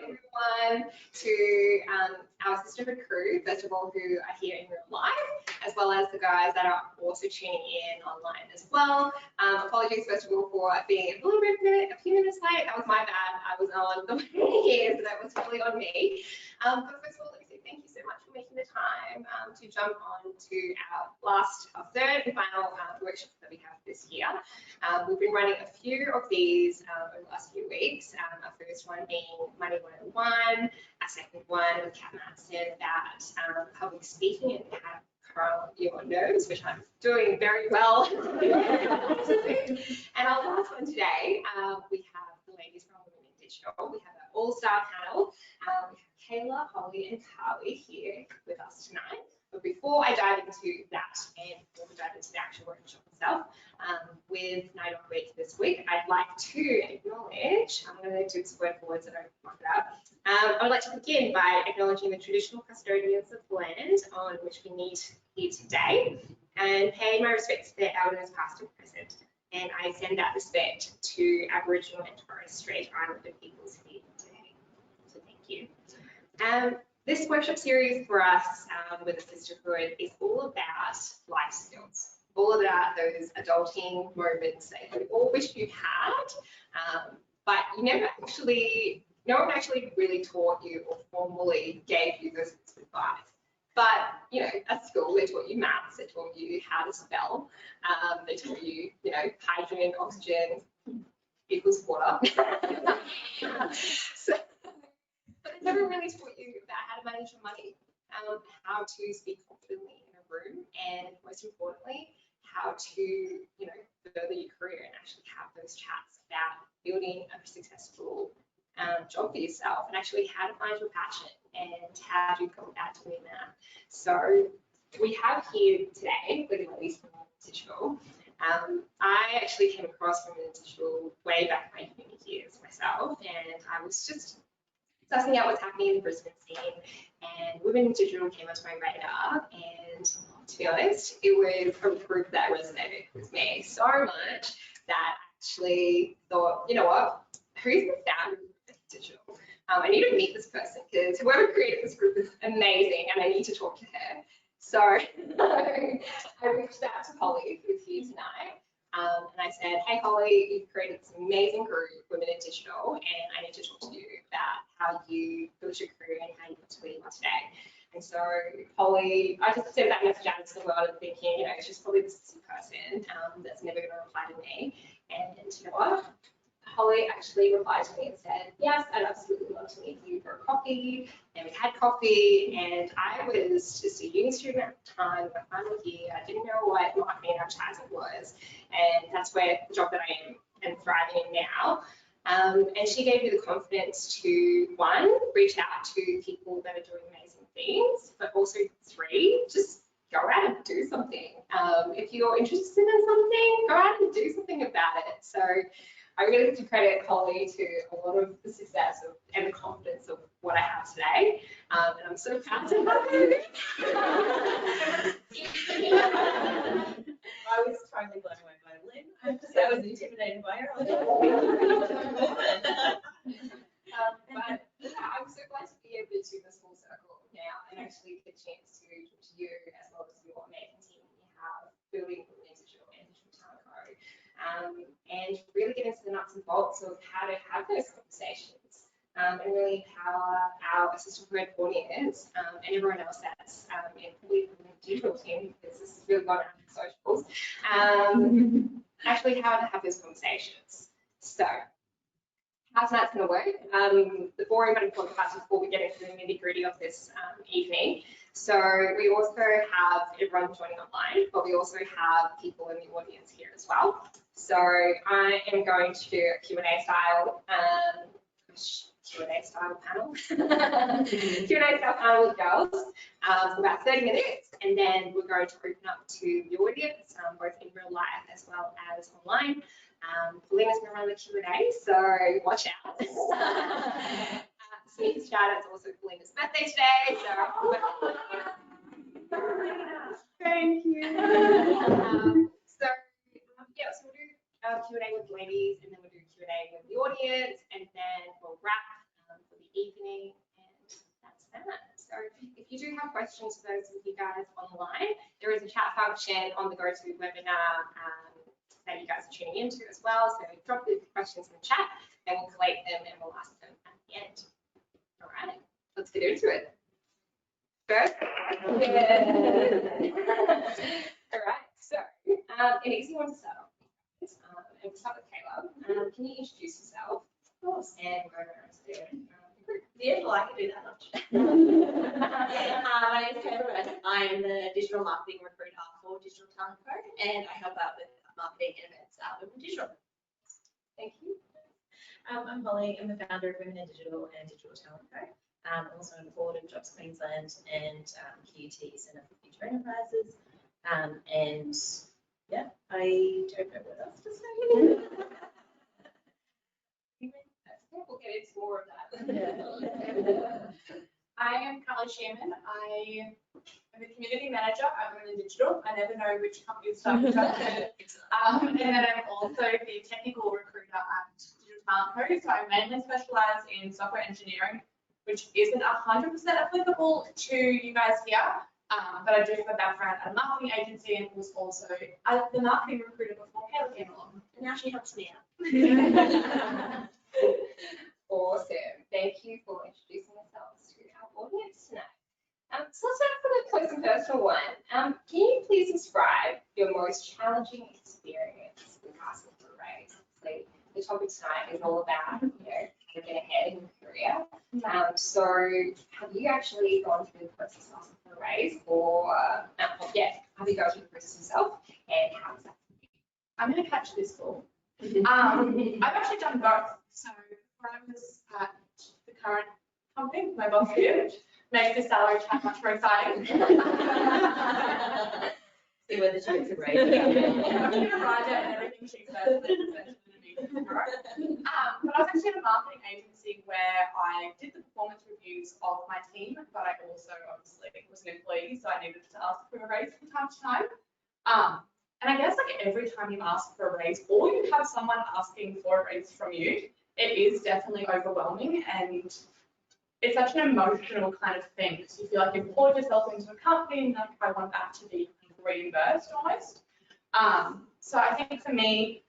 everyone to our Assisterhood crew, first of all, who are here in real life, as well as the guys that are also tuning in online as well. Apologies, first of all, for being a few minutes late. That was my bad. I was on the way here, so that was really on me. But first of all, let me say thank you so much for making the time to jump on to our third and final workshop that we have this year. We've been running a few of these over the last few weeks. Our first one being Money 101, our second one with Kat Madsen about public speaking and how to calm your nerves, which I'm doing very well. And our last one today, we have the ladies from Women in Digital. We have an all-star panel. We have Kayla, Holly, and Carly here with us tonight. But before I dive into that and before we dive into the actual workshop itself, with Night of Week this week, I'd like to acknowledge, I'm going to do some word for words that I don't mark it up. I would like to begin by acknowledging the traditional custodians of the land on which we meet here today and pay my respects to their elders past and present. And I send that respect to Aboriginal and Torres Strait Islander peoples here today. So thank you. This workshop series for us with Assisterhood is all about life skills, all about those adulting moments that you all wish you had, but you never actually, no one actually really taught you or formally gave you those bits of advice. But, you know, at school, they taught you maths, they taught you how to spell, they taught you, you know, hydrogen, oxygen equals water. So, but they never really taught you about how to manage your money, how to speak confidently in a room, and most importantly, how to, you know, further your career and actually have those chats about building a successful job for yourself and actually how to find your passion and how to go about doing that. So we have here today with the ladies from Digital. I actually came across from Digital way back in my uni years myself, and I was just sussing out what's happening in the Brisbane scene, and Women in Digital came onto my radar, and to be honest, it was a group that resonated with me so much that I actually thought, you know what, who's the founder of Digital? I need to meet this person because whoever created this group is amazing and I need to talk to her. So I reached out to Holly, who's here tonight, and I said, hey Holly, you've created this amazing group, Women in Digital, and I need to talk to you about how you built your career and how you got to where you are today. And so Holly, I just sent that message out into the world and thinking, you know, she's probably this person that's never going to reply to me. And you know what? Holly actually replied to me and said, yes, I'd absolutely love to meet you for a coffee. And we had coffee, and I was just a uni student at the time, my final year. I didn't know what marketing and advertising was, and that's where the job that I am and thriving in now. And she gave me the confidence to, one, reach out to people that are doing amazing things, but also three, just go out and do something. If you're interested in something, go out and do something about it. So I really have to credit Holly to a lot of the success and the confidence of what I have today. And I'm so proud to have you. I was totally blown away by Lynn. I was intimidated by her. But yeah, I'm so glad to be able to do this full circle now and actually get a chance to talk to you as well as your amazing team you have building Women in Digital and Digital Talent Co. And really get into the nuts and bolts of how to have those conversations and really empower our Assisterhood audience and everyone else that's in the digital team, because this is really going on socials, actually how to have those conversations. So how tonight's going to work, the boring but important parts before we get into the nitty-gritty of this evening. So we also have everyone joining online, but we also have people in the audience here as well. So I am going to do a Q&A style panel. Q&A style panel with girls for about 30 minutes, and then we're going to open up to the audience, both in real life as well as online. Paulina's going to run the Q&A, so watch out. Sneaky shout out to also Paulina's birthday today, so thank you. So we'll do Q&A with the ladies, and then we'll do Q&A with the audience, and then we'll wrap for the evening you do have questions for those of you guys online, there is a chat function on the GoToWebinar that you guys are tuning into as well. So drop the questions in the chat and we'll collate them and we'll ask them at the end. All right, let's get into it. First, all right, so an easy one to start off with. And we'll start with Kayla. Can you introduce yourself? Of course. And go around to Yeah, well, I can do that much. My name is Kayla Wren. I am the digital marketing recruiter for Digital Talent Co, and I help out with marketing and events out with Digital. Thank you. I'm Holly. I'm the founder of Women in Digital and Digital Talent Co. I'm also on the board of Jobs Queensland and QUT Centre for Future Enterprises. And yeah, I don't know what else to say. We'll get into more of that. I am Shearman. I am a community manager at Women in Digital. I never know which company to start with. And then I'm also the technical recruiter at Digital Talent Co. So I mainly specialise in software engineering, which isn't 100% applicable to you guys here. But I do have a background at a marketing agency and was also the marketing recruiter before Kayla came along. And now she helps me out. Awesome. Thank you for introducing yourselves to our audience tonight. So let's start with a close and personal one. Can you please describe your most challenging experience with asking for a raise? So the topic tonight is all about, how to get ahead in your career. So have you actually gone through the process of asking for a raise, or have you gone through the process yourself, and how does that? I'm going to catch this ball. I've actually done both. So when I was at the current company, my boss here, which makes the salary chat much more exciting. See where the jokes are raised. I'm going to ride out and everything she says. But I was actually in a marketing agency where I did the performance reviews of my team, but I also obviously was an employee, so I needed to ask for a raise from time to time. And I guess like every time you ask for a raise, or you have someone asking for a raise from you, it is definitely overwhelming, and it's such an emotional kind of thing because you feel like you've poured yourself into a company and like I want that to be reimbursed almost. So I think for me,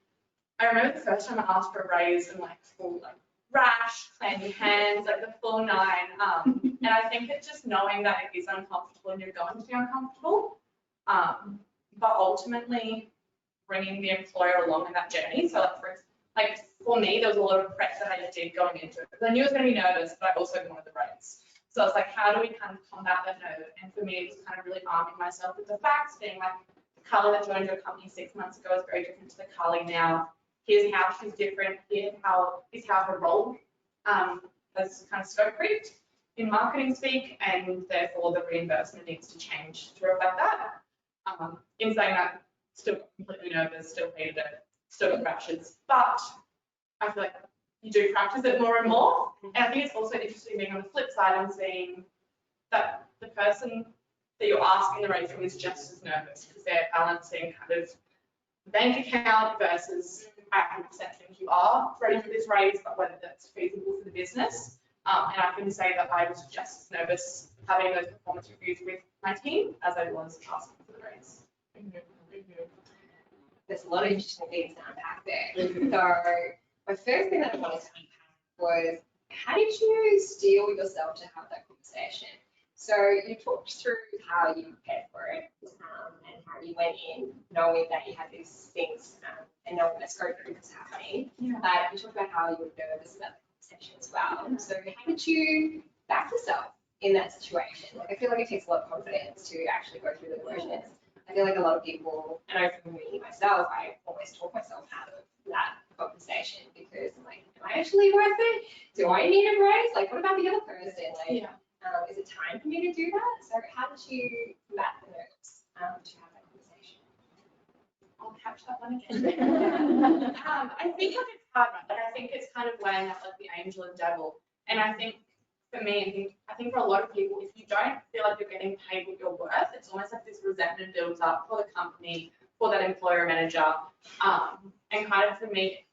I remember the first time I asked for a raise and like full like rash, clenching hands, like the full nine. And I think it's just knowing that it is uncomfortable and you're going to be uncomfortable. But ultimately bringing the employer along in that journey. So for me, there was a lot of prep that I did going into it because I knew I was going to be nervous, but I also wanted the raise. So I was like, how do we kind of combat that nerve? And for me, it was kind of really arming myself with the facts, being like, the Carly that joined your company 6 months ago is very different to the Carly now. Here's how she's different. Here's how her role has kind of scope creeped in marketing speak, and therefore the reimbursement needs to change to reflect that. In saying that, still completely nervous, still hated it, still got rashes, but I feel like you do practice it more and more. And I think it's also interesting being on the flip side and seeing that the person that you're asking the raise from is just as nervous because they're balancing kind of bank account versus I 100% think you are ready for this raise, but whether that's feasible for the business. And I can say that I was just as nervous having those performance reviews with my team as I was asking for the raise. There's a lot of interesting things to unpack there. So my first thing that I wanted to unpack was, how did you steel yourself to have that conversation? So you talked through how you prepared for it and how you went in knowing that you had these things and knowing that scope group was happening. Yeah. You talked about how you were nervous about the conversation as well. Yeah. So how did you back yourself in that situation? Like, I feel like it takes a lot of confidence to actually go through the emotions. I feel like a lot of people, and I know for me myself, I always talk myself out of that conversation because I'm like, am I actually worth it? Do I need a raise? Like, what about the other person? Like, is it time for me to do that? So how did you combat the nerves to have that conversation? I'll catch that one again. I think like it's hard, right? Like I think it's kind of weighing out like the angel and devil. And I think for me, I think for a lot of people, if you don't feel like you're getting paid what you're worth, it's almost like this resentment builds up for the company, for that employer manager. And kind of for me,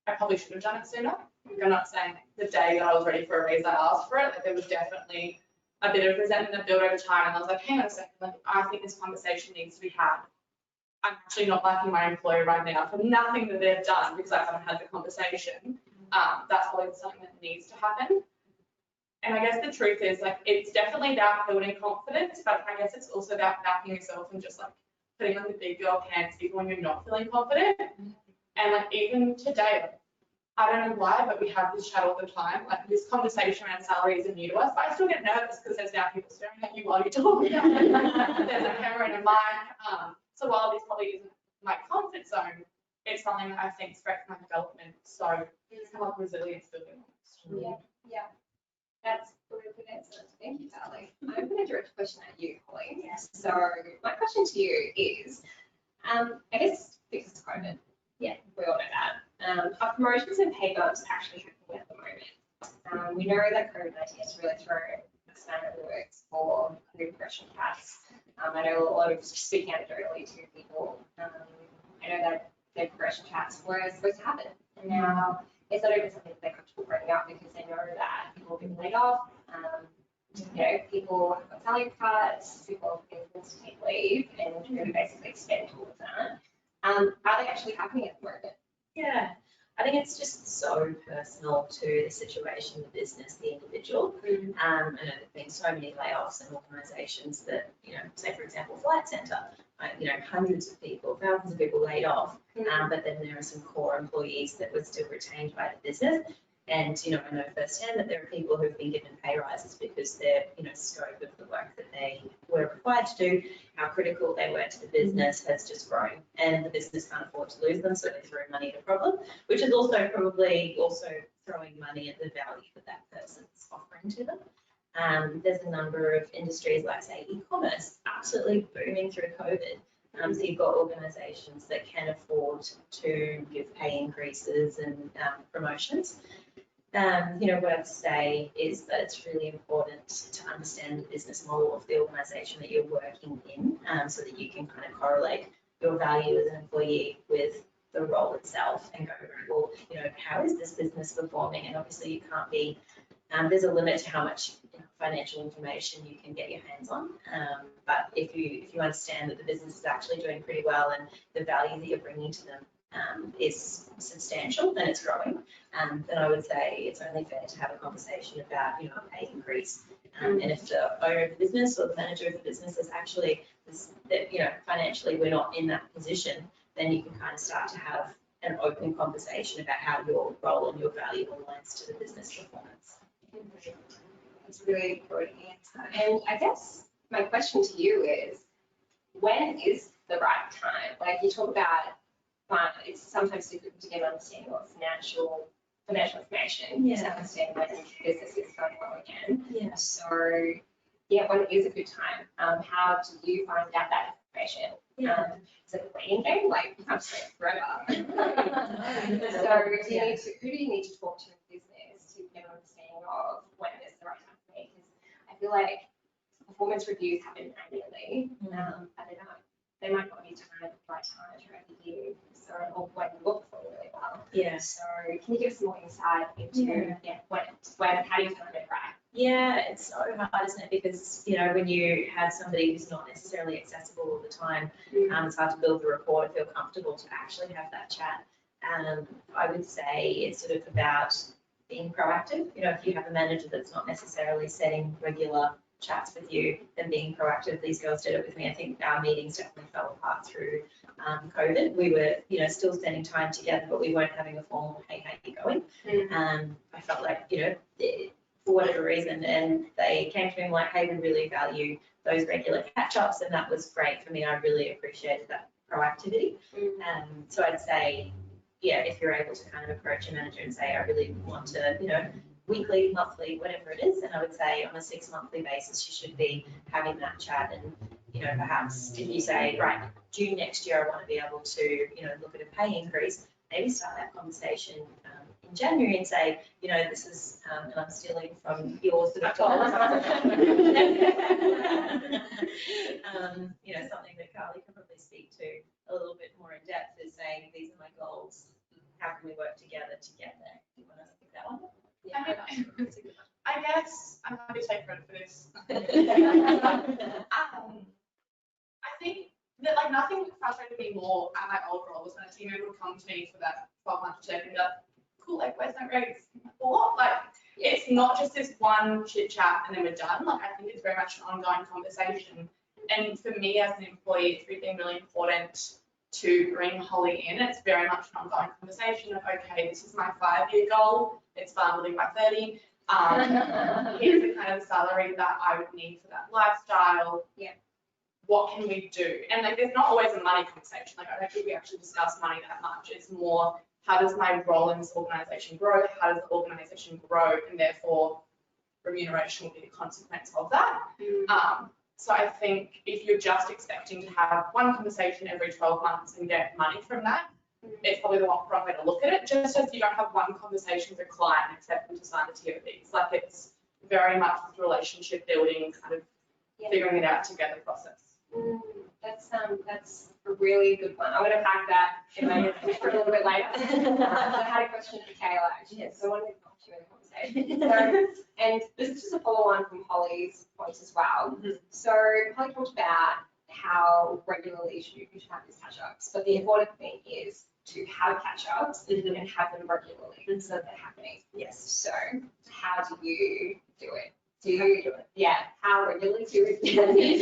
I probably should have done it sooner. I'm not saying the day that I was ready for a raise, I asked for it. Like there was definitely a bit of resentment that built over time, and I was like, hang on a second, like, I think this conversation needs to be had. I'm actually not liking my employer right now for nothing that they've done because I haven't had the conversation. That's probably something that needs to happen. And I guess the truth is, like, it's definitely about building confidence, but I guess it's also about backing yourself and just like putting on the big girl pants even when you're not feeling confident. And like even today, I don't know why, but we have this chat all the time. Like this conversation around salary isn't new to us, but I still get nervous because there's now people staring at you while you're talking. There's a camera and a mic. So while this probably isn't my comfort zone, it's something that I think strengthens my development. So it's kind of like resilience building. Yeah. That's a really good answer. Thank you, Sally. I'm going to direct a question at you, Holly. Yes. So my question to you is, I guess because of COVID, Yeah. we all know that. Are promotions and pay bumps actually happening at the moment? We know that COVID-19 has really thrown a spanner in the works for new progression paths. I know a lot of, speaking anecdotally to people, I know that their progression chats were supposed to happen, and now it's not even something that they're comfortable bringing up because they know that people have been laid off. You know, people have got salary cuts, people have been forced to take leave and really basically spend all of that. Are they actually happening at the moment? Yeah, I think it's just so personal to the situation, the business, the individual. I know there've been so many layoffs in organisations that, you know, say for example, Flight Centre, you know, hundreds of people, thousands of people laid off, but then there are some core employees that were still retained by the business. And, you know, I know firsthand that there are people who've been given pay rises because their, you know, scope of the work that they were required to do, how critical they were to the business has just grown, and the business can't afford to lose them, so they throw money at a problem, which is also probably also throwing money at the value that that person's offering to them. There's a number of industries like, say, e-commerce, absolutely booming through COVID. So you've got organisations that can afford to give pay increases and promotions. You know, what I'd say is that it's really important to understand the business model of the organisation that you're working in, so that you can kind of correlate your value as an employee with the role itself and go, well, you know, how is this business performing? And obviously you can't be, there's a limit to how much financial information you can get your hands on. But if you understand that the business is actually doing pretty well and the value that you're bringing to them is substantial and it's growing, then I would say it's only fair to have a conversation about, you know, a pay increase. And if the owner of the business or the manager of the business is actually, that, you know, financially we're not in that position, then you can kind of start to have an open conversation about how your role and your value aligns to the business performance. That's a really good answer. And I guess my question to you is, when is the right time? Like you talk about, it's sometimes difficult to get an understanding of financial information to understand when business is going well again. Yeah. So, yeah, when is a good time? How do you find out that information? Is it a waiting game? Like you can't stay forever. So who do you need to talk to in business to get an understanding of when is the right time for me? Because I feel like performance reviews happen annually, but they might not be timed at the right time throughout the year. So, or when you're performing really well. Yeah. So can you give us some more insight into when how do you time it right? Yeah, it's so hard, isn't it? Because, you know, when you have somebody who's not necessarily accessible all the time, it's hard to build the rapport and feel comfortable to actually have that chat. I would say it's sort of about being proactive. You know, if you have a manager that's not necessarily setting regular chats with you, then being proactive. These girls did it with me. I think our meetings definitely fell apart through COVID. We were, you know, still spending time together, but we weren't having a formal, hey, how you going? I felt like, you know, for whatever reason, and they came to me like, hey, we really value those regular catch-ups, and that was great for me. I really appreciated that proactivity. So I'd say, yeah, if you're able to kind of approach a manager and say, I really want to, you know, weekly, monthly, whatever it is, and I would say on a 6-monthly basis, you should be having that chat. And, you know, perhaps if you say, right, June next year, I want to be able to, you know, look at a pay increase, maybe start that conversation in January and say, you know, this is, and I'm stealing from yours that I've told you know, something that Carly can probably speak to a little bit more in depth is saying, these are my goals, how can we work together to get there? Do you want to pick that one? Yeah, I I guess I'm happy to take credit for this. I think that like nothing frustrated me more at my old role was when a team member would come to me for that 12-month check and be like, cool, like where's my raise? What? Like it's not just this one chit chat and then we're done. Like I think it's very much an ongoing conversation. And for me as an employee, it's been really important to bring Holly in. It's very much an ongoing conversation of, okay, this is my 5-year goal. It's fine living by 30. Here's the kind of salary that I would need for that lifestyle. Yeah. What can we do? And like, there's not always a money conversation. Like, I don't think we actually discuss money that much. It's more, how does my role in this organisation grow? How does the organisation grow? And therefore, remuneration will be a consequence of that. So I think if you're just expecting to have one conversation every 12 months and get money from that, it's probably the wrong way to look at it. Just as you don't have one conversation with a client and expect them to sign the TOBs. Like it's very much this relationship building, kind of figuring it out together process. That's a really good one. I'm going to pack that in my for a little bit later. I had a question for Kayla actually, so I wanted to talk to you in the conversation. So, and this is just a follow-on from Holly's points as well. So Holly talked about how regularly you should have these catch-ups, but the important thing is to have catch-ups and have them regularly so that they're happening. Yes. So how do you do it? Do you do it? Yeah. How regularly do you do it?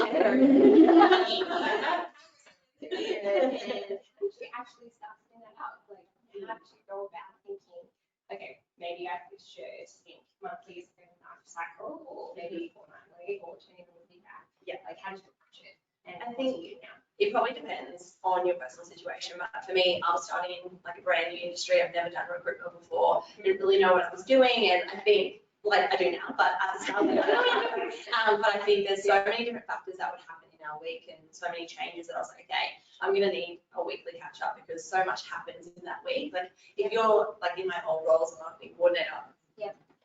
Actually start setting that up. Like how do you go about thinking, okay, maybe I should think monthly is a good enough cycle, or maybe fortnightly, or turning the feedback. Yeah. Like how do you approach it? And I think it probably depends on your personal situation. But for me, I was starting in like a brand new industry. I've never done recruitment before. Didn't really know what I was doing, and I think, like I do now, but at the start, but I think there's so many different factors that would happen in our week and so many changes that I was like, okay, I'm going to need a weekly catch up because so much happens in that week. Like if you're like in my old role as a marketing coordinator,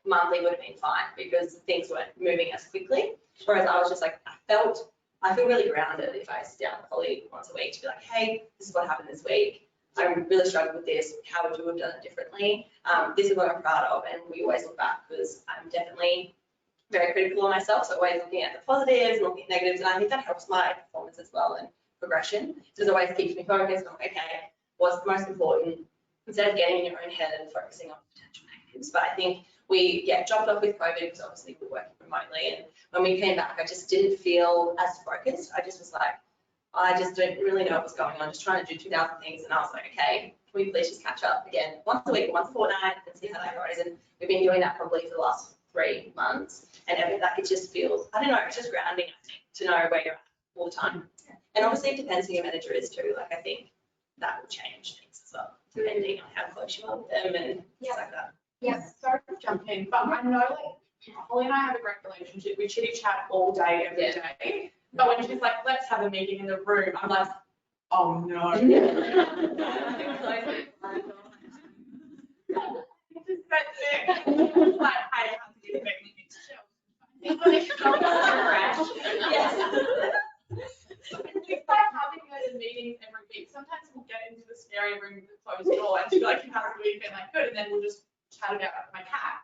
monthly would have been fine because things weren't moving as quickly. Whereas I was just like, I feel really grounded if I sit down with Holly once a week to be like, hey, this is what happened this week. I really struggled with this. How would you have done it differently? This is what I'm proud of, and we always look back because I'm definitely very critical of myself. So always looking at the positives, looking at negatives, and I think that helps my performance as well and progression. Just always keeps me focused on, okay, what's the most important instead of getting in your own head and focusing on potential negatives. But I think we dropped off with COVID because obviously we're working remotely, and when we came back, I just didn't feel as focused. I just was like, I just don't really know what was going on, just trying to do 2,000 things. And I was like, okay, can we please just catch up again once a week, once a fortnight, and see how that goes. And we've been doing that probably for the last 3 months. And like it just feels, I don't know, it's just grounding, I think, to know where you're at all the time. And obviously it depends who your manager is too. Like I think that will change things as well, depending on how close you are with them and things like that. Yeah, sorry for jumping, but I know like Holly and I have a great relationship. We chitty chat all day, every day. But when she's like, let's have a meeting in the room, I'm like, oh no. It's like, I have to get back in chill. It's like having those meetings every week. Sometimes we'll get into the scary room with the closed door and she'll be like, you have a weekend, like good, and then we'll just chat about my cat.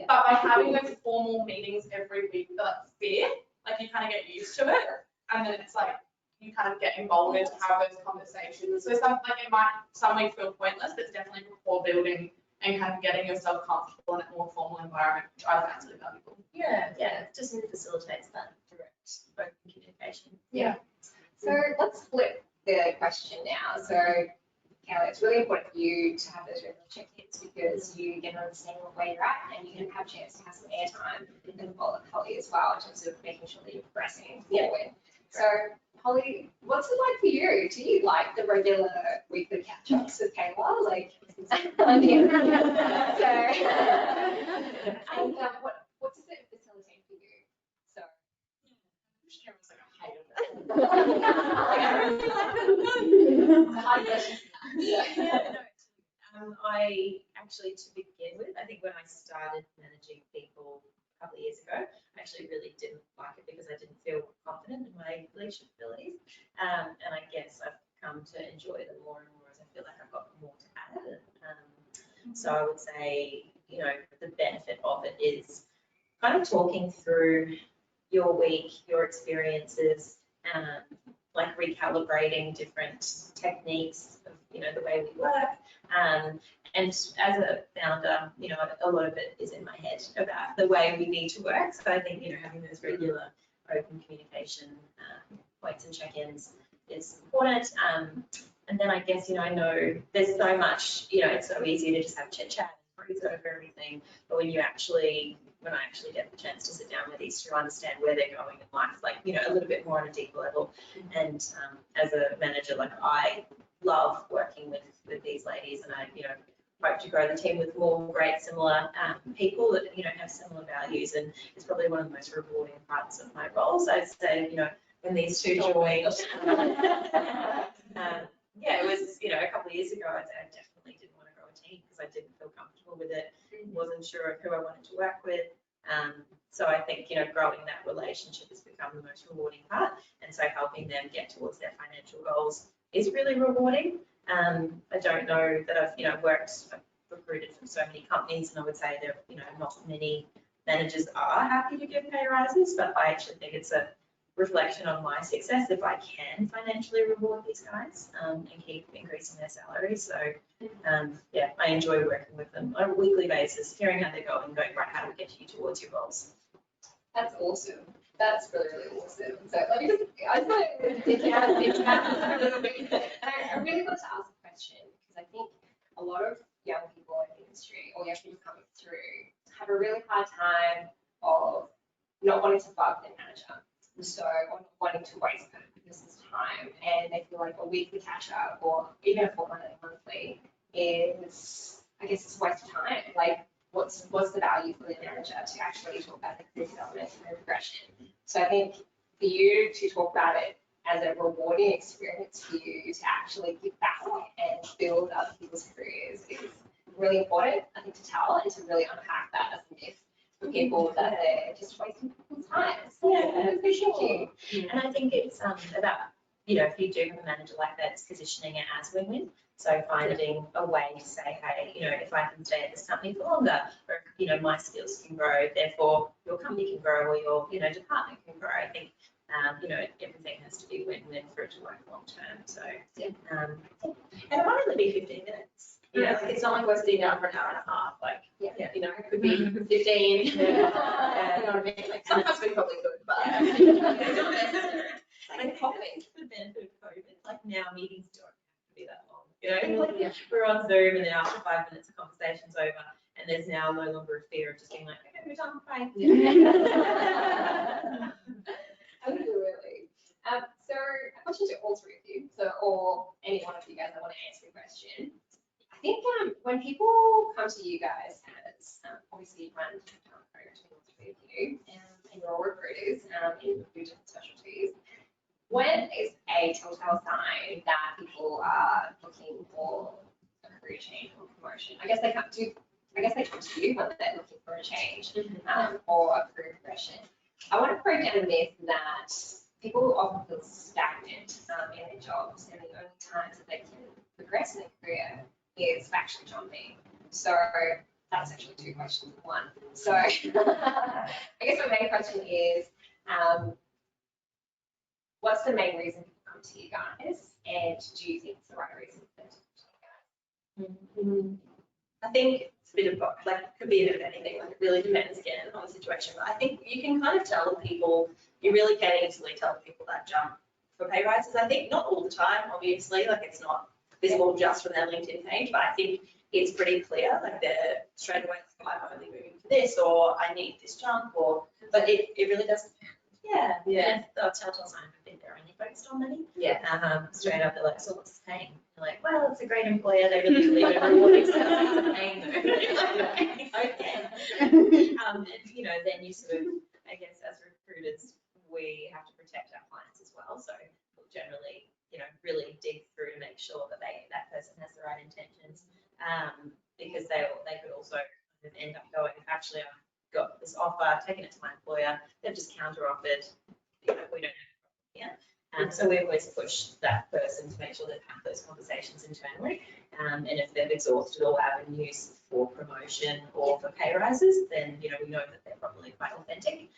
But by having those formal meetings every week, that fear, like you kind of get used to it, and then it's like you kind of get involved to have those conversations. So some weeks feel pointless, but it's definitely rapport building and kind of getting yourself comfortable in a more formal environment, which I find really valuable. Yeah, it just facilitates that direct open communication. Yeah. So let's flip the question now. So Kayla, it's really important for you to have those regular check-ins because you get an understanding of where you're at and you can have a chance to have some airtime and follow Holly as well in terms of making sure that you're progressing forward. So Holly, what's it like for you? Do you like the regular weekly catch-ups with Kayla? Like, so, and what does it facilitate for you? So, Shearman was like, I hate it. It's a hard question. I actually, to begin with, I think when I started managing people a couple of years ago, I actually really didn't like it because I didn't feel confident in my leadership abilities. And I guess I've come to enjoy them more and more as I feel like I've got more to add. So I would say, the benefit of it is kind of talking through your week, your experiences, like recalibrating different techniques of, the way we work. And as a founder, a lot of it is in my head about the way we need to work. So I think, having those regular open communication points and check-ins is important. And then I guess, I know there's so much, it's so easy to just have chit chat and breeze over everything. But when I actually get the chance to sit down with these to understand where they're going in life, like, a little bit more on a deeper level. And as a manager, like, I love working with these ladies, and I, hope to grow the team with more great similar people that, have similar values. And it's probably one of the most rewarding parts of my role. So I'd say, when these two joined, yeah, it was, a couple of years ago, I definitely didn't want to grow a team because I didn't feel comfortable with it, wasn't sure of who I wanted to work with. So I think, growing that relationship has become the most rewarding part. And so helping them get towards their financial goals is really rewarding. I don't know that I've recruited from so many companies, and I would say there, not many managers are happy to give pay rises, but I actually think it's a reflection on my success if I can financially reward these guys and keep increasing their salaries. So yeah, I enjoy working with them on a weekly basis, hearing how they're going, right, how do we get you towards your goals? That's awesome. That's really, really awesome. So let me I just want to dig out a little bit. And I really want to ask a question, because I think a lot of young people in the industry, or young people coming through, have a really hard time of not wanting to bug their manager. So, or not wanting to waste kind of business time, and they feel like a weekly catch up or even a fortnightly monthly is, I guess, it's a waste of time. Like, what's the value for the manager to actually talk about the career development and progression? So I think for you to talk about it as a rewarding experience for you to actually give back and build other people's careers is really important, I think, to tell and to really unpack that as a myth for people that they're just wasting people's time. So I appreciate you. And I think it's about, if you do have a manager like that, it's positioning it as win-win. So finding a way to say, hey, if I can stay at this company for longer, or, my skills can grow, therefore your company can grow, or your, department can grow. I think, everything has to be win-win for it to work long term. So, and it might only be 15 minutes. Like, it's not like we're sitting down for an hour and a half. Like, it could be 15. You know what I mean? Like, sometimes we probably could, but it's not necessary. And probably for the benefit of COVID, like, now meetings don't have to be that long. Like, we're on Zoom, and then after 5 minutes, the conversation's over, and there's now no longer a fear of just being like, okay, we're done, bye. Absolutely. So a question to all three of you, or any one of you guys that want to answer the question. I think when people come to you guys as obviously you run programs for all three of you, and you're all recruiters in different specialties, when is a telltale sign that people are looking for a career change or promotion? I guess they come to you when they're looking for a change or a career progression. I want to break down a myth that people often feel stagnant in their jobs, and the only times that they can progress in their career is factually jumping. So that's actually two questions in one. So I guess my main question is, what's the main reason people come to you guys, and do you think it's the right reason for them to come to you guys? I think it's a bit of both, like, it could be a bit of anything, like, it really depends again on the situation. But I think you can kind of tell people, you really can easily tell people that jump for pay rises. I think not all the time, obviously, like, it's not visible just from their LinkedIn page, but I think it's pretty clear, like, they're straight away, like, I'm only moving for this, or I need this jump, but it really doesn't. Yeah. The telltale sign would be they're only focused on money. Yeah. Straight up, they're like, so what's the paying? They're like, well, it's a great employer. They really believe in rewarding stuff. It's paying them. Okay. And, then you sort of, I guess, as recruiters, we have to protect our clients as well. So we'll generally, really dig through to make sure that that person has the right intentions, because they could also end up going, actually, I've got this offer, taken it to my employer, they've just counter-offered, we don't have a problem here. So we always push that person to make sure they've had those conversations internally, and if they've exhausted all avenues for promotion or for pay rises, then we know that they're probably generally quite authentic.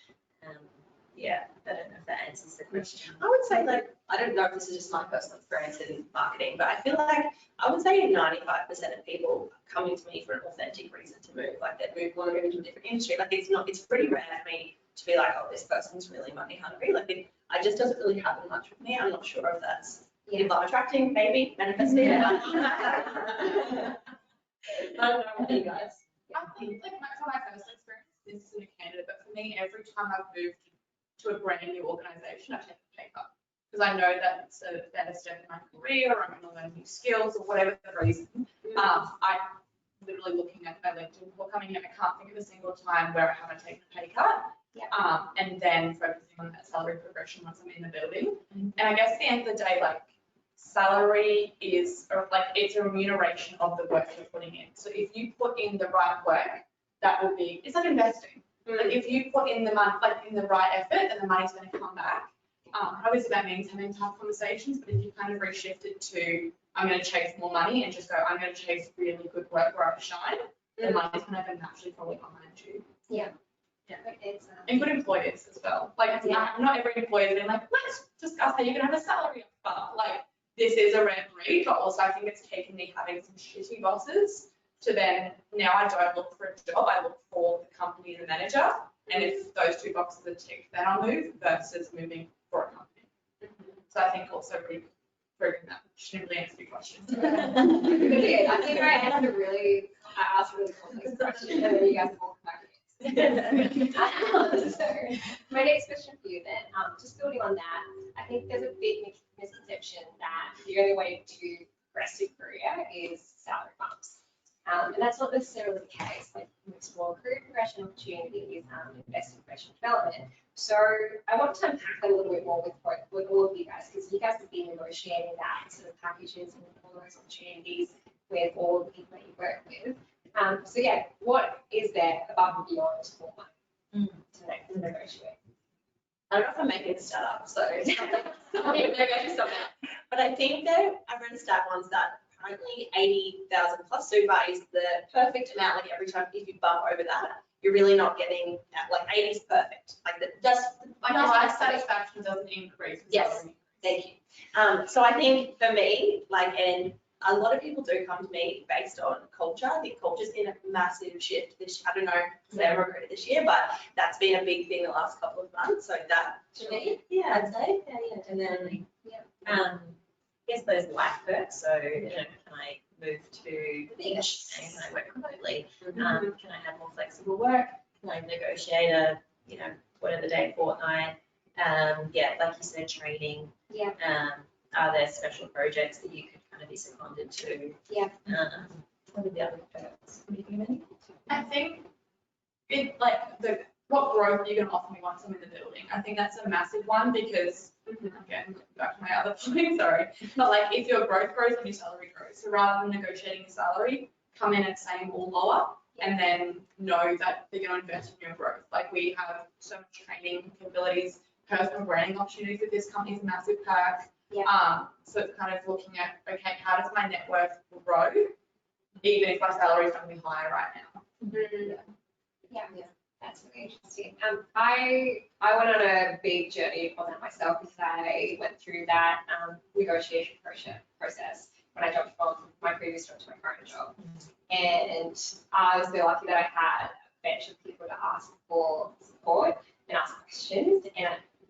Yeah, I don't know if that answers the question. I would say, like, I don't know if this is just my personal experience in marketing, but I feel like I would say 95% of people coming to me for an authentic reason to move, like they want to move into a different industry. Like it's pretty rare for me to be like, oh, this person's really money hungry. Like it just doesn't really happen much with me. I'm not sure if that's people I'm attracting, maybe manifesting. I don't know what you guys. I think like from my personal experience, this isn't a candidate, but for me, every time I've moved to a brand new organisation, I've taken a pay cut because I know that it's a better step in my career, or I'm going to learn new skills, or whatever the reason. I'm literally looking at my LinkedIn before coming here. I can't think of a single time where I haven't taken a pay cut. And then focusing on that salary progression once I'm in the building. And I guess at the end of the day, like salary is like it's a remuneration of the work you're putting in. So if you put in the right work, that will be, it's like investing. Like if you put in the money, like in the right effort, then the money's going to come back. Obviously that means having tough conversations, but if you kind of reshift it to, I'm going to chase more money and just go, I'm going to chase really good work where I shine, the money's going to naturally probably behind you. Yeah. Yeah. It's, And good employers as well. Like it's not every employer is like, let's discuss how you're going to have a salary up. Like this is a rare breed, but also I think it's taken me having some shitty bosses to then, now I don't look for a job, I look for the company and the manager. And if those two boxes are ticked, then I'll move versus moving for a company. So I think also proving that shouldn't really answer your question. I think I answered I asked a really complex question, and then you guys all come back. So my next question for you then, just building on that, I think there's a big misconception that the only way to progress your career is salary bumps. And that's not necessarily the case. Like you explore career progression opportunities, invest in professional development. So I want to unpack that a little bit more with all of you guys, because you guys have been negotiating that sort of packages and all those opportunities with all of the people that you work with. So yeah, what is there above and beyond more money to negotiate? I don't know if I'm making a stat up, so maybe I just stop now. But I think that I've read a stat once that apparently 80,000 plus super is the perfect amount. Like every time if you bump over that, you're really not getting like 80 is perfect. Like that's like life satisfaction doesn't increase. Yes, thank you. So I think for me, like, and a lot of people do come to me based on culture. I think culture's been a massive shift this year. I don't know because I recruited this year, but that's been a big thing the last couple of months. So that, yeah, I'd say, yeah. And then, I guess those life perks. So, you know, can I move to the beach? And can I work remotely? Can I have more flexible work? Can I negotiate a, you know, whatever day, fortnight? Like you said, training. Yeah. Are there special projects that you could kind of be seconded to? Yeah. What are the other perks? What do you think of any? I think it like what growth you're going to offer me once I'm in the building. I think that's a massive one because again, back to my other point, sorry. But like if your growth grows, then your salary grows. So rather than negotiating a salary, come in at same or lower, and then know that they're going to invest in your growth. Like we have so much training capabilities, personal branding opportunities with this company's massive pack. So it's kind of looking at, okay, how does my net worth grow, even if my salary is going to be higher right now? Yeah. That's really interesting. I went on a big journey on that myself because I went through that negotiation process when I jumped from my previous job to my current job. And I was so lucky that I had a bench of people to ask for support and ask questions. And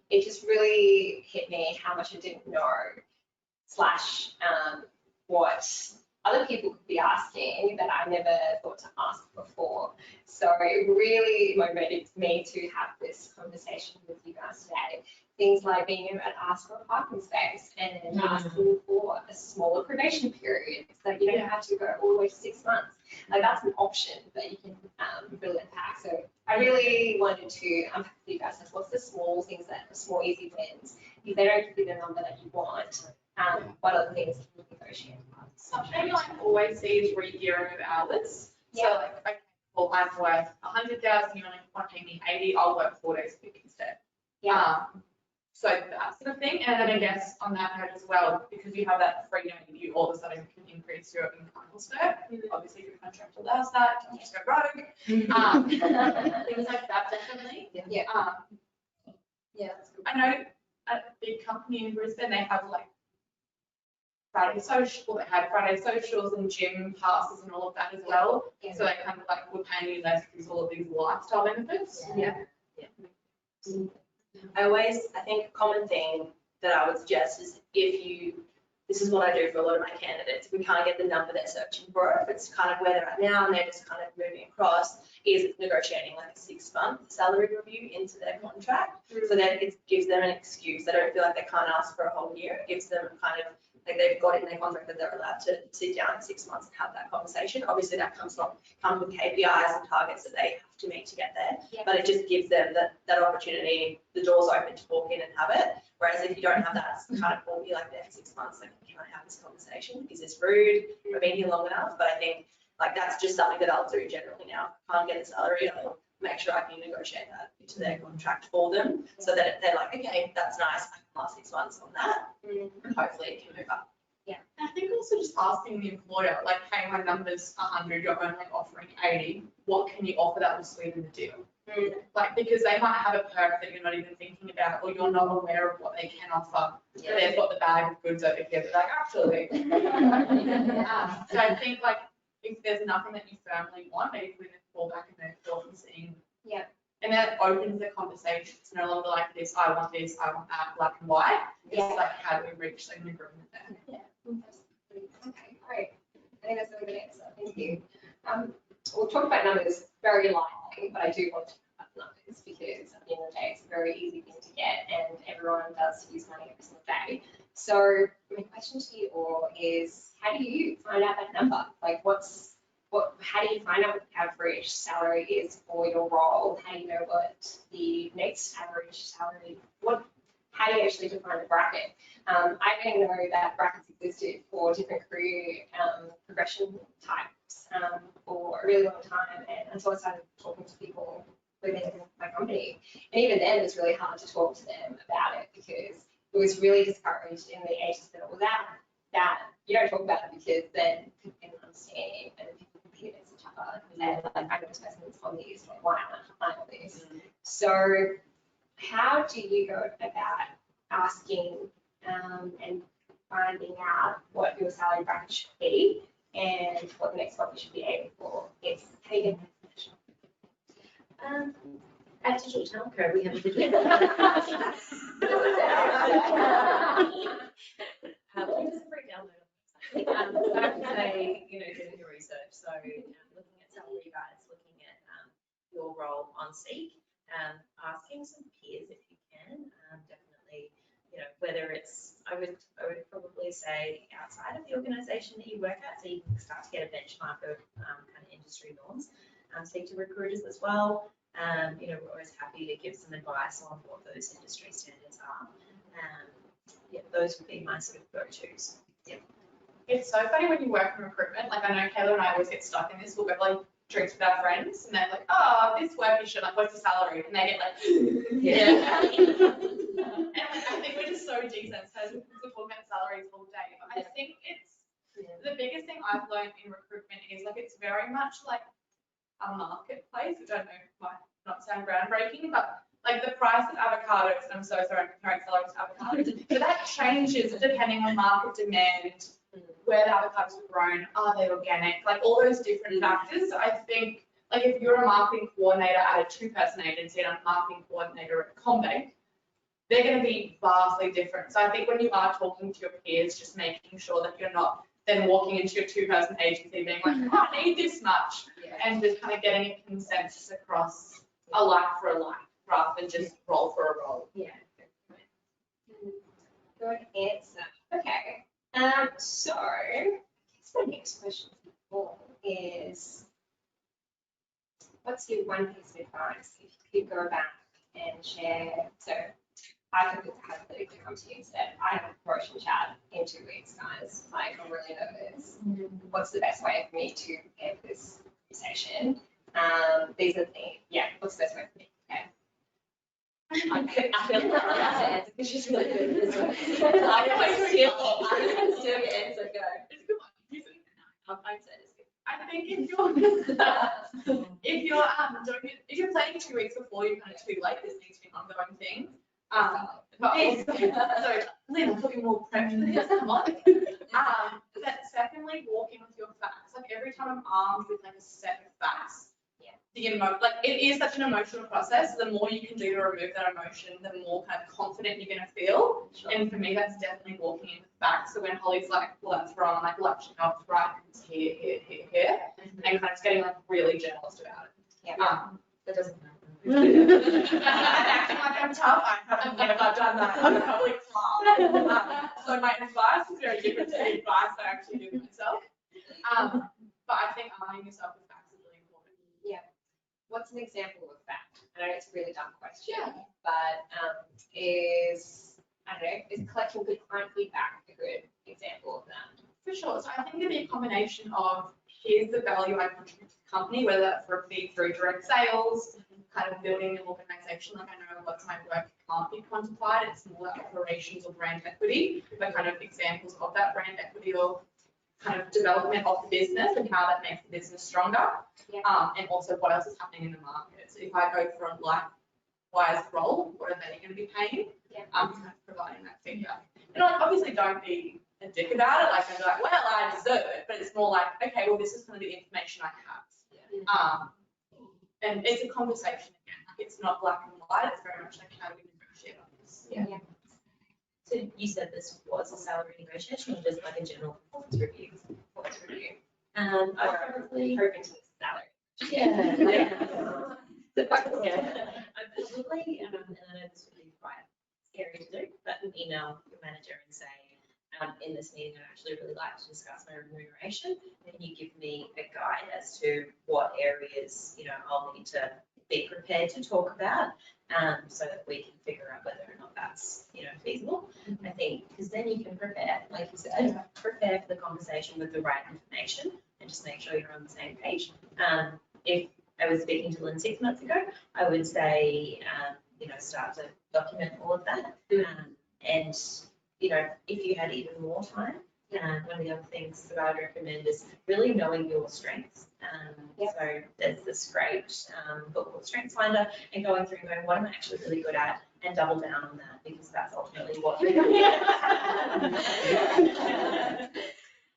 it just really hit me how much I didn't know / what other people could be asking that I never thought to ask before. So it really motivated me to have this conversation with you guys today. Things like being able to ask for a parking space and asking for a smaller probation period so that you don't have to go all the way to 6 months. Like that's an option that you can really unpack. So I really wanted to unpack for you guys what's the small things that are small easy wins. If they don't give you the number that you want, what other things can you negotiate? Something I always see is re-gearing of hours. So like, okay, well, I'm worth 100,000, you only want to pay me 80, I'll work 4 days a week instead. So that sort of thing. And then I guess on that note as well, because you have that freedom, you all of a sudden can increase your income elsewhere. Obviously, your contract allows that. Don't just go rogue. Things like that, definitely. Yeah. Yeah, that's good. I know at a big company in Brisbane, they have like Friday social, they had Friday socials and gym passes and all of that as well. Yeah. So they kind of like were paying you less because all of these lifestyle benefits. Yeah. I think a common thing that I would suggest is this is what I do for a lot of my candidates, if we can't get the number they're searching for, if it's kind of where they're at now and they're just kind of moving across, is negotiating like a 6-month salary review into their contract. So that it gives them an excuse. They don't feel like they can't ask for a whole year. It gives them kind of like they've got it in their contract that they're allowed to sit down in 6 months and have that conversation. Obviously that comes with KPIs and targets that they have to meet to get there, but it just gives them that opportunity, the door's open to walk in and have it. Whereas if you don't have that, it's kind of will be like there for 6 months, like, can I have this conversation? Is this rude? I've been here long enough, but I think like that's just something that I'll do generally now. Can't get a salary, I'll make sure I can negotiate that into their contract for them, so that they're like, okay, that's nice, I can last 6 months on that, and hopefully it can move up. I think also just asking the employer, like, hey, my number's 100, you're only offering 80, what can you offer that will sweeten the deal? Like, because they might have a perk that you're not even thinking about, or you're not aware of what they can offer. So they've got the bag of goods over here, but like, actually. So I think like, if there's nothing that you firmly want, maybe we can fall back in their thought and seeing. Yeah. And that opens the conversation. It's no longer like this, I want that, black and white. It's like, how do we reach like an agreement there? Yeah. Okay, great. I think that's a really good answer. Thank you. We'll talk about numbers very lightly, but I do want to talk about numbers because at the end of the day, it's a very easy thing to get, and everyone does use money every single day. So my question to you all is, how do you find out that number? Like, how do you find out what the average salary is for your role? How do you know what the next average salary? How do you actually define the bracket? I didn't know that brackets existed for different career progression types for a really long time, and until I started talking to people within my company, and even then it was really hard to talk to them about it because it was really discouraged in the ages that it was at that you don't talk about it because then people can understand and people compete against each other and like, I know this person is on these, like, why aren't I on this? So how do you go about asking and finding out what your salary bracket should be and what the next one you should be aiming for? It's how you get that information. At Digital Talent Co, we have a digital. It doesn't break down though. I would say, doing your research. So looking at salary guides, looking at your role on Seek, asking some peers if you can, definitely, whether it's, I would probably say outside of the organisation that you work at, so you can start to get a benchmark of kind of industry norms. Speak to recruiters as well. We're always happy to give some advice on what those industry standards are. Those would be my sort of go-tos. Yeah. It's so funny when you work in recruitment. Like, I know Kayla and I always get stuck in this. We'll go like drinks with our friends, and they're like, "Oh, this work you should like, what's the salary?" And they get like, Yeah. And like, I think we're just so desensitized because we're talking about salaries all day. But I think it's the biggest thing I've learned in recruitment is like it's very much like a marketplace, which I know might not sound groundbreaking, but like the price of avocados, and I'm so sorry, I'm comparing salaries to avocados, but that changes depending on market demand, where the avocados are grown, are they organic, like all those different factors. So I think like if you're a marketing coordinator at a 2-person agency and a marketing coordinator at Combank, they're going to be vastly different. So I think when you are talking to your peers, just making sure that you're not then walking into your 2-person agency being like, oh, I need this much, and just kind of getting a consensus across a like for a like rather than just role for a role. Yeah. Good answer. Okay. So I guess my next question is, what's your one piece of advice if you could go back and share? So I took this hypothetically to come to you and said, I have a promotion chat in 2 weeks, guys. Like, I'm really nervous. What's the best way for me to prepare for this conversation? These are the things. Yeah, what's the best way for me? Okay. I feel like I have to answer because she's really good at this one. I'm going to steal your answer. Go. It's a good one. I'm saying it's good. I I think if you're planning 2 weeks before, you're kind of too late. This needs to be an ongoing thing. But so Lynn, I'm putting more pressure. Come on. But secondly, walking with your facts. Like every time I'm armed with like a set of facts, it is such an emotional process. The more you can do to remove that emotion, the more kind of confident you're gonna feel. Sure. And for me, that's definitely walking in with facts. So when Holly's like, well, that's wrong, I'm like, well, actually, no, it's right. It's here, and kind of getting like really journalist about it. Yeah. That doesn't happen. Acting like I'm tough. I've never done that. I'm probably flawed. So my advice is very different to the advice I actually give myself. But I think aligning yourself with facts is really important. Yeah. What's an example of that? I know it's a really dumb question, Yeah. but is collecting good client feedback a good example of that? For sure. So I think it'd be a combination of here's the value I contribute to the company, whether that's through direct sales, kind of building an organization. Like I know a lot of my work can't be quantified. It's more like operations or brand equity, but kind of examples of that brand equity or kind of development of the business and how that makes the business stronger. Yeah. And also what else is happening in the market. So if I go for a likewise role, what are they going to be paying? Yeah. Kind of providing that feedback. And obviously don't be a dick about it. Like I'm like, well, I deserve it. But it's more like, okay, well, this is kind of the information I have. Yeah. And it's a conversation again. Like it's not black and white. It's very much like how do we negotiate on this? Yeah. Yeah. So you said this was a salary negotiation or just like a general performance review? Performance review. I probably hoping to salary. Yeah. I probably, and I know this would be quite scary to do, but email your manager and say, in this meeting, I'd actually really like to discuss my remuneration. Can you give me a guide as to what areas, I'll need to be prepared to talk about, so that we can figure out whether or not that's, feasible. I think, because then you can prepare, like you said, prepare for the conversation with the right information and just make sure you're on the same page. If I was speaking to Lynn 6 months ago, I would say, start to document all of that. And if you had even more time, one of the other things that I would recommend is really knowing your strengths. So there's this great book called Strengths Finder, and going through and going, what am I actually really good at, and double down on that, because that's ultimately what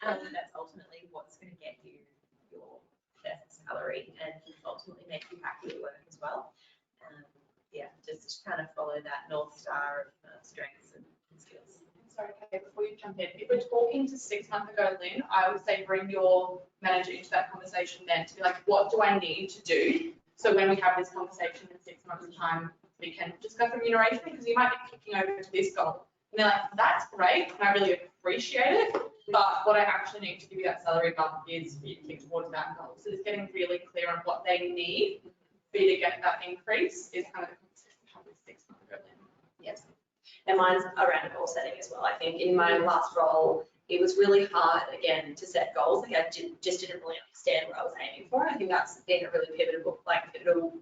that's ultimately what's going to get you your best salary and ultimately make you happy at work as well. Just kind of follow that North Star of strengths and skills. Sorry, Kay, before you jump in, if we're talking to 6 months ago, Lynn, I would say bring your manager into that conversation then to be like, what do I need to do? So when we have this conversation in 6 months' time, we can discuss remuneration, because you might be kicking over to this goal. And they're like, that's great, and I really appreciate it. But what I actually need to give you that salary bump is for you to kick towards that goal. So it's getting really clear on what they need for you to get that increase is kind of the conversation we have with 6 months ago, Lynn. Yes. And mine's around goal setting as well. I think in my last role, it was really hard, again, to set goals. Like I just didn't really understand what I was aiming for. I think that's been a really pivotal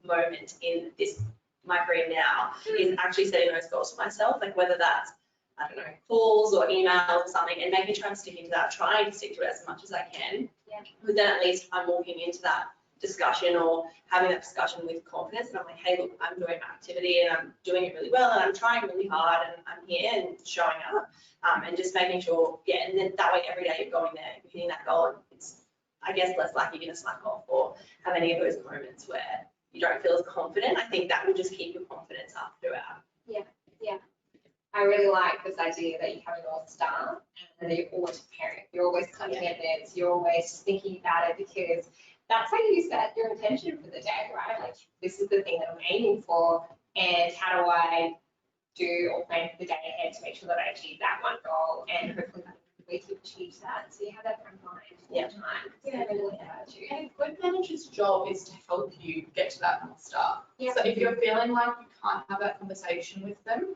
moment in my career now, is actually setting those goals for myself. Like whether that's, I don't know, calls or emails or something, and maybe trying to stick into that, trying to stick to it as much as I can. Yeah. Because then at least I'm walking into that discussion or having that discussion with confidence, and I'm like, hey, look, I'm doing my activity and I'm doing it really well and I'm trying really hard and I'm here and showing up, and just making sure, and then that way every day you're going there, you're hitting that goal, and it's, I guess, less likely you're going to slack off or have any of those moments where you don't feel as confident. I think that will just keep your confidence up throughout. Yeah. I really like this idea that you have a North Star and that you're always preparing. You're always collecting evidence. You're always thinking about it, because that's how you set your intention for the day, right? Like, this is the thing that I'm aiming for, and how do I do or plan for the day ahead to make sure that I achieve that one goal, and hopefully that we can achieve that. So you have that in mind all the time. Yeah. I really like that attitude. And a good manager's job is to help you get to that North Star. Yeah. So if you're feeling like you can't have that conversation with them,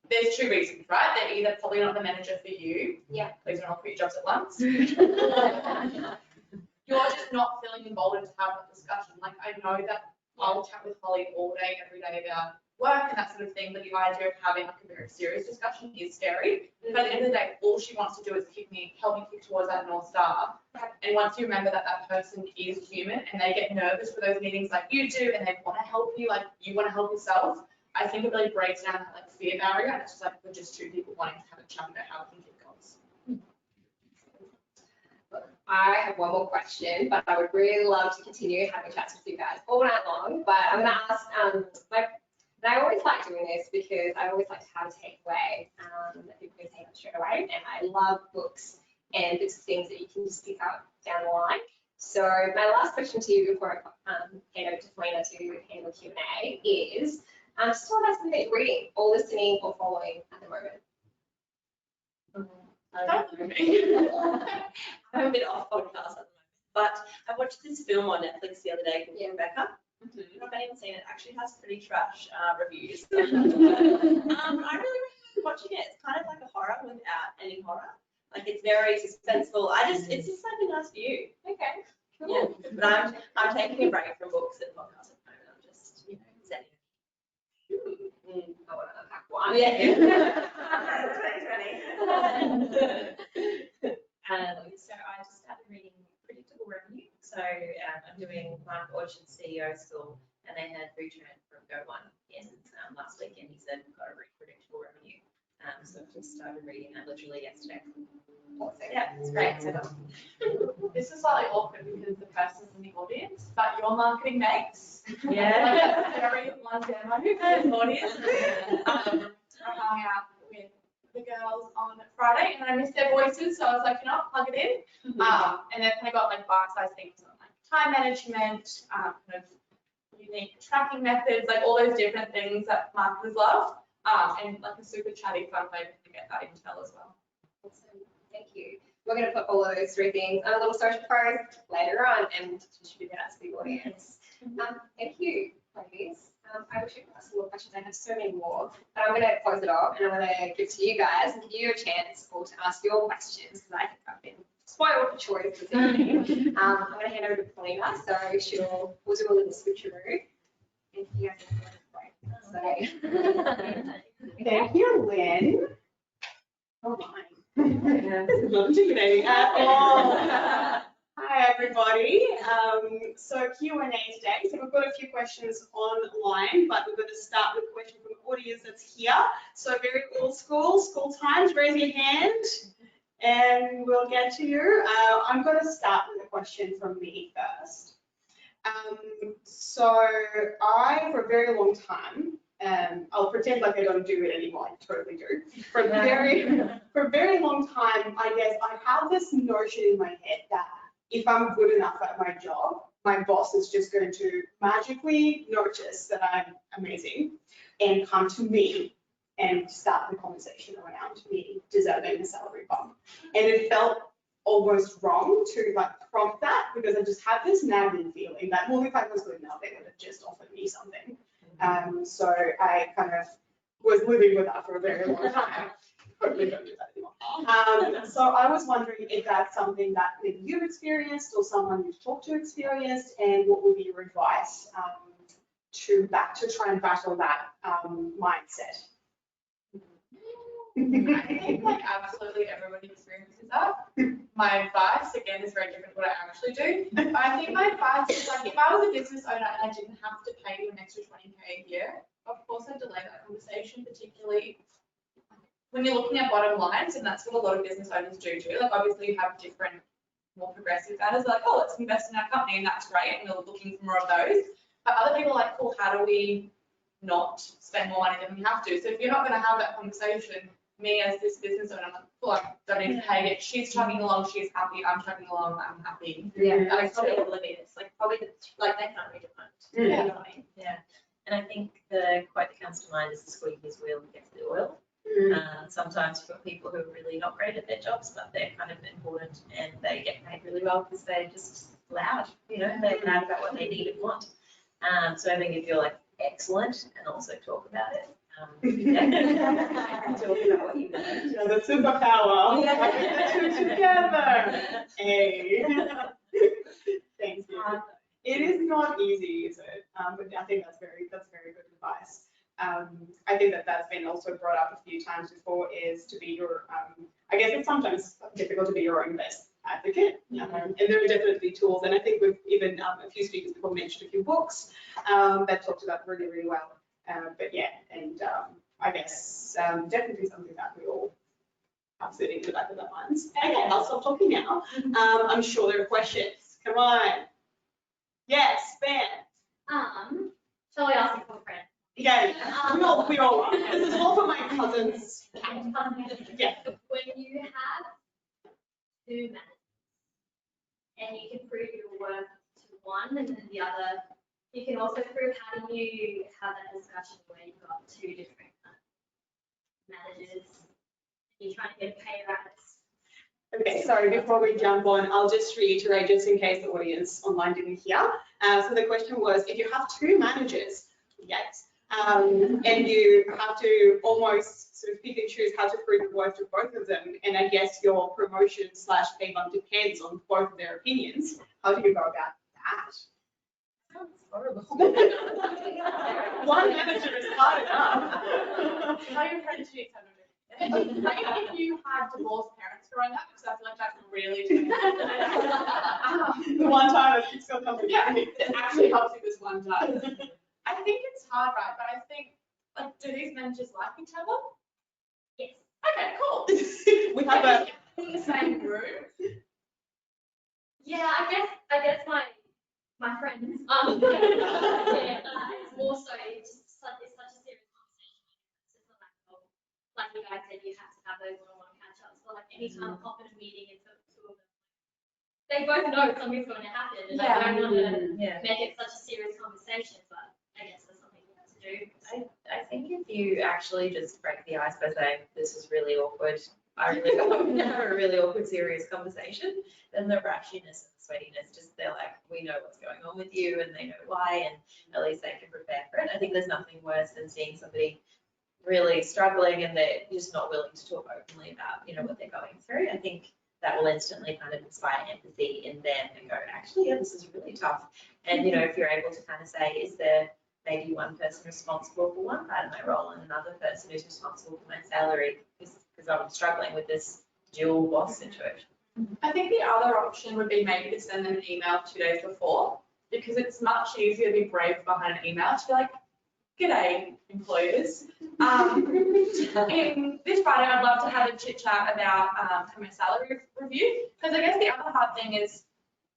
there's 2 reasons, right? They're either probably not the manager for you. Yeah. Please don't all quit your jobs at once. You're just not feeling emboldened to have that discussion. Like, I know that I'll chat with Holly all day, every day about work and that sort of thing, but the idea of having like a very serious discussion is scary. But at the end of the day, all she wants to do is help me kick towards that North Star. And once you remember that that person is human and they get nervous for those meetings like you do, and they want to help you like you want to help yourself, I think it really breaks down that like fear barrier, and it's just like we're just two people wanting to have a chat about how we can get goals. I have one more question, but I would really love to continue having chats with you guys all night long. But I'm going to ask, and I always like doing this because I always like to have a takeaway that people can take up straight away. And I love books and bits of things that you can just pick up down the line. So my last question to you before I hand over to Felina to handle Q&A is, just tell us something that you're reading or listening or following at the moment. I'm a bit off podcast at the moment, but I watched this film on Netflix the other day called Rebecca. I don't know if anyone's seen it. It actually has pretty trash reviews. I really recommend watching it. It's kind of like a horror without any horror. Like it's very suspenseful. It's just like a nice view. Okay, cool. Yeah, but I'm taking a break from books and podcasts at the moment. I'm just, setting. I want to unpack one. Yeah. 2020. So I just started reading Predictable Revenue. So I'm doing Mark Orchard's CEO School, and they had Return from Go One in last week, and he said we've got to read Predictable Revenue. So I've just started reading that literally yesterday. Yeah, it's great. So This is slightly awkward because the person's in the audience, but your marketing mates. yeah. Like a very one demo for this audience. I hung out with the girls on Friday and I missed their voices, so I was like, plug it in. And then kind of got like bite-sized things on like time management, kind of unique tracking methods, like all those different things that marketers love. And like a super chatty, fun way to get that intel as well. Awesome. Thank you. We're going to put all of those three things on a little social post later on and distribute that to the audience. Thank you, ladies. I wish I could ask some more questions. I have so many more, but I'm going to close it off and I'm going to give to you guys and give you a chance all to ask your questions because I think I've been spoiled for choice this evening. I'm going to hand over to Felina, so we'll do a little switcheroo. If you guys have a so. Thank you, Wren. Oh my. Not intimidating at all. Hi, everybody. So Q&A today. So we've got a few questions online, but we're going to start with a question from the audience that's here. So very old school times, raise your hand and we'll get to you. I'm going to start with a question from me first. So I, for a very long time, I'll pretend like I don't do it anymore, I totally do. For a very long time, I guess I have this notion in my head that if I'm good enough at my job, my boss is just going to magically notice that I'm amazing and come to me and start the conversation around me deserving a salary bump. And it felt almost wrong to like prompt that because I just had this nagging feeling that, well, if I was good enough, they would have just offered me something. So I kind of was living with that for a very long time. Hopefully don't do that anymore. So I was wondering if that's something that maybe you've experienced or someone you've talked to experienced, and what would be your advice to try and battle that mindset? I think like absolutely everybody experiences that. My advice, again, is very different to what I actually do. I think my advice is like, if I was a business owner and I didn't have to pay you an extra 20K a year, of course I'd delay that conversation, particularly when you're looking at bottom lines, and that's what a lot of business owners do too. Like obviously you have different, more progressive matters, like, oh, let's invest in our company, and that's great, and you're looking for more of those. But other people are like, cool, how do we not spend more money than we have to? So if you're not going to have that conversation, me as this business owner, I'm like, cool, I don't need to pay it. She's chugging along, she's happy, I'm chugging along, I'm happy. Yeah, that is probably oblivious. Like probably like they can't read your mind. Yeah. You know what I mean? Yeah, and I think the quote that comes to mind is the squeakiest wheel gets the oil. Sometimes for people who are really not great at their jobs, but they're kind of important and they get paid really well because they're just loud, they're loud about what they need and want. So I think if you're like excellent and also talk about it, talk about what you know. Yeah, the superpower. Yeah. Together. Hey. Thank you. It is not easy, is it? But I think that's very good advice. I think that's been also brought up a few times before, is to be your, I guess it's sometimes difficult to be your own best advocate. And there are definitely tools, and I think we've even, a few speakers before mentioned a few books that talked about really, really well. But yeah, and I guess definitely something that we all have sitting in the back of our minds. Okay, I'll stop talking now. I'm sure there are questions. Come on. Yes, Ben. Shall I ask a friend? Yeah, we all are. This is all for my cousins. Yeah. When you have two men and you can prove your worth to one and then the other, you can also prove, how do you have that discussion where you've got two different managers, you're trying to get a pay rise? Okay, sorry, before we jump on, I'll just reiterate, just in case the audience online didn't hear. So the question was, if you have two managers, yes, and you have to almost sort of pick and choose how to prove the worth to both of them, and I guess your promotion / pay bump depends on both of their opinions, how do you go about that? Sounds horrible. One manager is hard enough. How you trying to do if you had divorced parents growing up, because I feel like that's really The one time it's still coming. yeah, it actually helps you this one time. I think it's hard, right? But I think, like, do these managers like each other? Yes. Okay, cool. We have a, In the same room. Yeah, I guess my friends. Yeah, it's more so it's such a serious conversation. It's just like you guys said, you have to have those one-on-one catch-ups. So like anytime I pop in a meeting and two of them, they both know something's going to happen, and I don't want to make it such a serious conversation. But I guess that's something you have to do. I think if you actually just break the ice by saying, this is really awkward, I really want to have a really awkward, serious conversation, then the rashiness and the sweatiness, just they're like, we know what's going on with you and they know why, and at least they can prepare for it. I think there's nothing worse than seeing somebody really struggling and they're just not willing to talk openly about, what they're going through. I think that will instantly kind of inspire empathy in them and go, actually, yeah, this is really tough. And, if you're able to kind of say, is there maybe one person responsible for one part of my role and another person who's responsible for my salary, because I'm struggling with this dual boss situation. I think the other option would be maybe to send them an email 2 days before, because it's much easier to be brave behind an email to be like, g'day, employers. In this Friday, I'd love to have a chit chat about my salary review, because I guess the other hard thing is,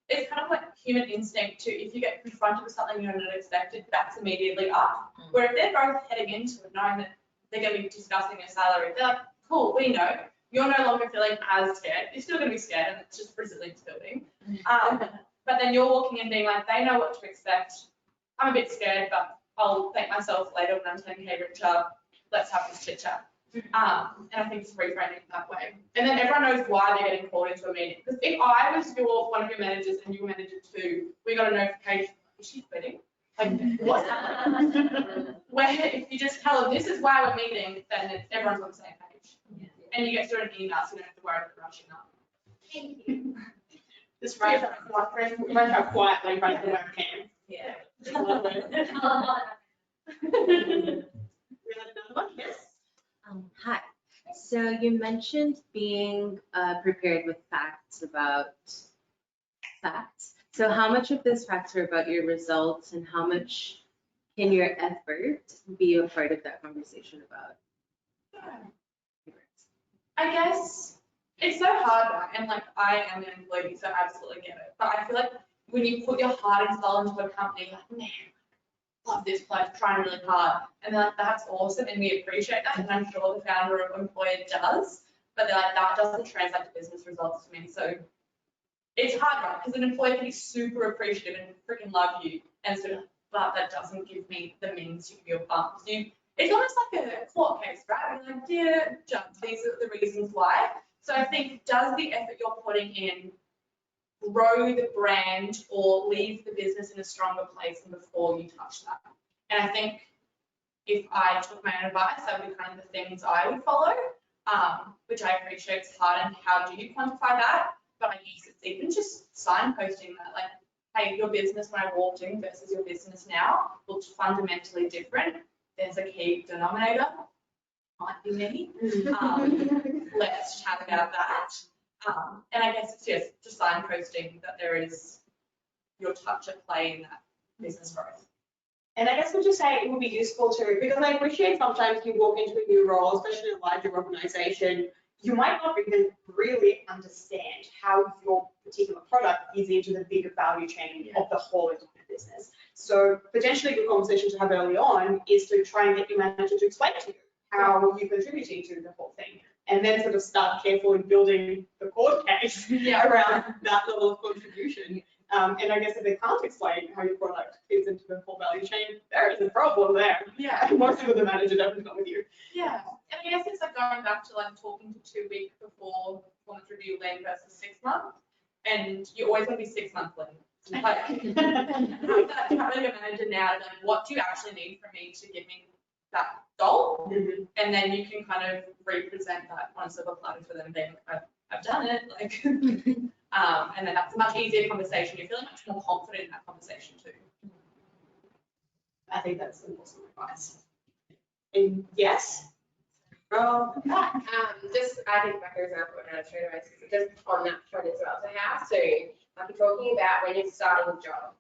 it's kind of like human instinct to, if you get confronted with something you're not expected, that's immediately up. Where if they're both heading into it knowing that they're going to be discussing their salary, they're like, cool, we know. You're no longer feeling as scared. You're still going to be scared, and it's just resilience building. But then you're walking in being like, they know what to expect. I'm a bit scared, but I'll thank myself later when I'm 10K richer. Let's have this chit chat. And I think it's reframing it that way. And then everyone knows why they're getting called into a meeting. Because if I was one of your managers and you were manager too, we got a notification, is she quitting? Like, what's happening? Where if you just tell them this is why we're meeting, then everyone's on the same page. Yeah. And you get through an email, so you don't have to worry about rushing up. Thank you. just write out quietly in front of the webcam. Yeah. We had another one, yes? Hi. So you mentioned being prepared with facts about facts. So how much of those facts are about your results, and how much can your effort be a part of that conversation about? I guess it's so hard, right? And like, I am an employee, so I absolutely get it. But I feel like when you put your heart and soul into a company, like, man, love this place, trying really hard. And they're like, that's awesome, and we appreciate that. And I'm sure the founder or employer does, but they're like, that doesn't translate to business results to me. So it's hard, right? Because an employer can be super appreciative and freaking love you, and sort of, but that doesn't give me the means to give you a bump. So it's almost like a court case, right? You're like, dear judge, these are the reasons why. So I think, does the effort you're putting in grow the brand or leave the business in a stronger place than before you touch that? And I think if I took my own advice, that would be kind of the things I would follow, which I appreciate is hard. And how do you quantify that? But I guess it's even just signposting that, like, hey, your business when I walked in versus your business now looks fundamentally different. There's a key denominator, might be me. Let's chat about that. And I guess it's just signposting that there is your touch at play in that business growth. And I guess we'll just say it would be useful to, because I appreciate sometimes you walk into a new role, especially a larger organization, you might not even really understand how your particular product is into the bigger value chain of the whole entire business. So potentially a good conversation to have early on is to try and get your manager to explain to you how you're contributing to the whole thing. And then sort of start carefully building the court case around that level of contribution. And I guess if they can't explain how your product fits into the whole value chain, there is a problem there. Yeah. Mostly with the manager, definitely not with you. Yeah. And I guess it's like going back to like talking to 2 weeks before performance review lean versus 6 months. And you always want to be 6 months lean. Like, having a manager now to like, what do you actually need from me to give me that goal? And then you can kind of represent that on a silver platter for them, being like, I've done it. Like, and then that's a much easier conversation. You're feeling much more confident in that conversation too. I think that's an awesome advice. And yes? Just I think back example and straight away, just on that front as well. So how soon, like you're talking about when you're starting a job,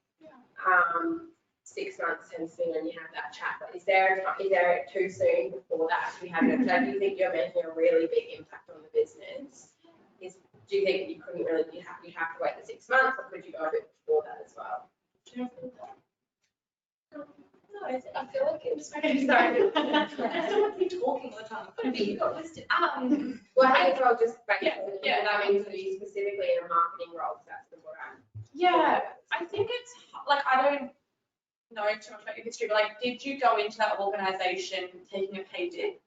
6 months tends to be when you have that chat, but is there too soon before that to be having it? So do you think you're making a really big impact on the business? Do you think you couldn't really, you have to wait the 6 months, or could you go a bit before that as well? No, I feel like it's Sorry. I still want to be talking all the time. You got listed. Well, I think I'll just that means to be specifically in a marketing role. That's the what I'm. Yeah, I think it's like I don't know too much about your history, but like, did you go into that organisation taking a pay dip?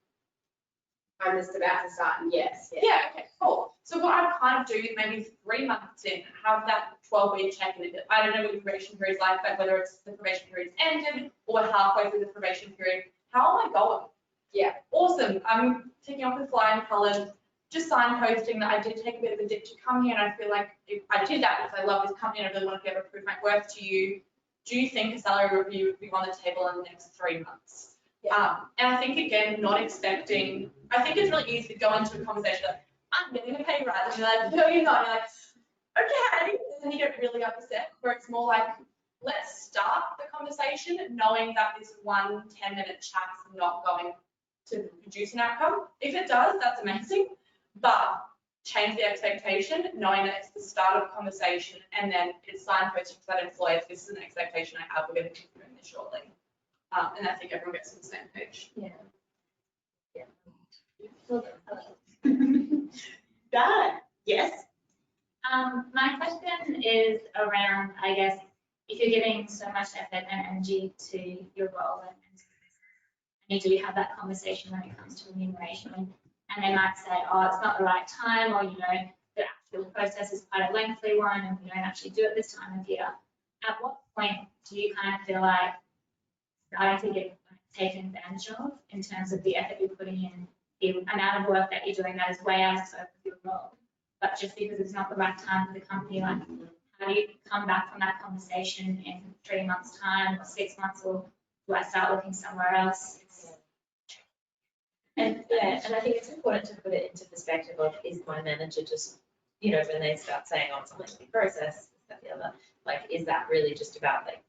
I'm just about to start. Yes. Yeah. Okay. Cool. So what I'd kind of do is maybe 3 months in, have that 12-week check-in. I don't know what your probation period is like, but whether it's the probation period's ended or we're halfway through the probation period, how am I going? Yeah. Awesome. I'm ticking off with flying colours, just signposting that I did take a bit of a dip to come here, and I feel like if I did that because I love this company and I really want to be able to prove my worth to you. Do you think a salary review would be on the table in the next 3 months? Yeah. And I think, again, not expecting, I think it's really easy to go into a conversation like, I'm getting a pay rise. And you're like, no, you're not. You're like, okay. And then you get really upset, where it's more like, let's start the conversation knowing that this 1 10-minute chat's not going to produce an outcome. If it does, that's amazing. But change the expectation, knowing that it's the start of the conversation, and then it's signposted to that employer, this is an expectation I have, we're going to be doing this shortly. And I think everyone gets on the same page. Yeah. Dad, yes? My question is around, I guess, if you're giving so much effort and energy to your role and to the business, and you do have that conversation when it comes to remuneration, and they might say, oh, it's not the right time, or, the actual process is quite a lengthy one, and we don't actually do it this time of year. At what point do you kind of feel like starting to get taken advantage of in terms of the effort you're putting in, the amount of work that you're doing that is way out of scope of your role, but just because it's not the right time for the company, like how do you come back from that conversation in 3 months' time or 6 months, or do I start looking somewhere else? And I think it's important to put it into perspective of, is my manager just, when they start saying, oh, it's a lengthy process, that, the other, like, is that really just about like,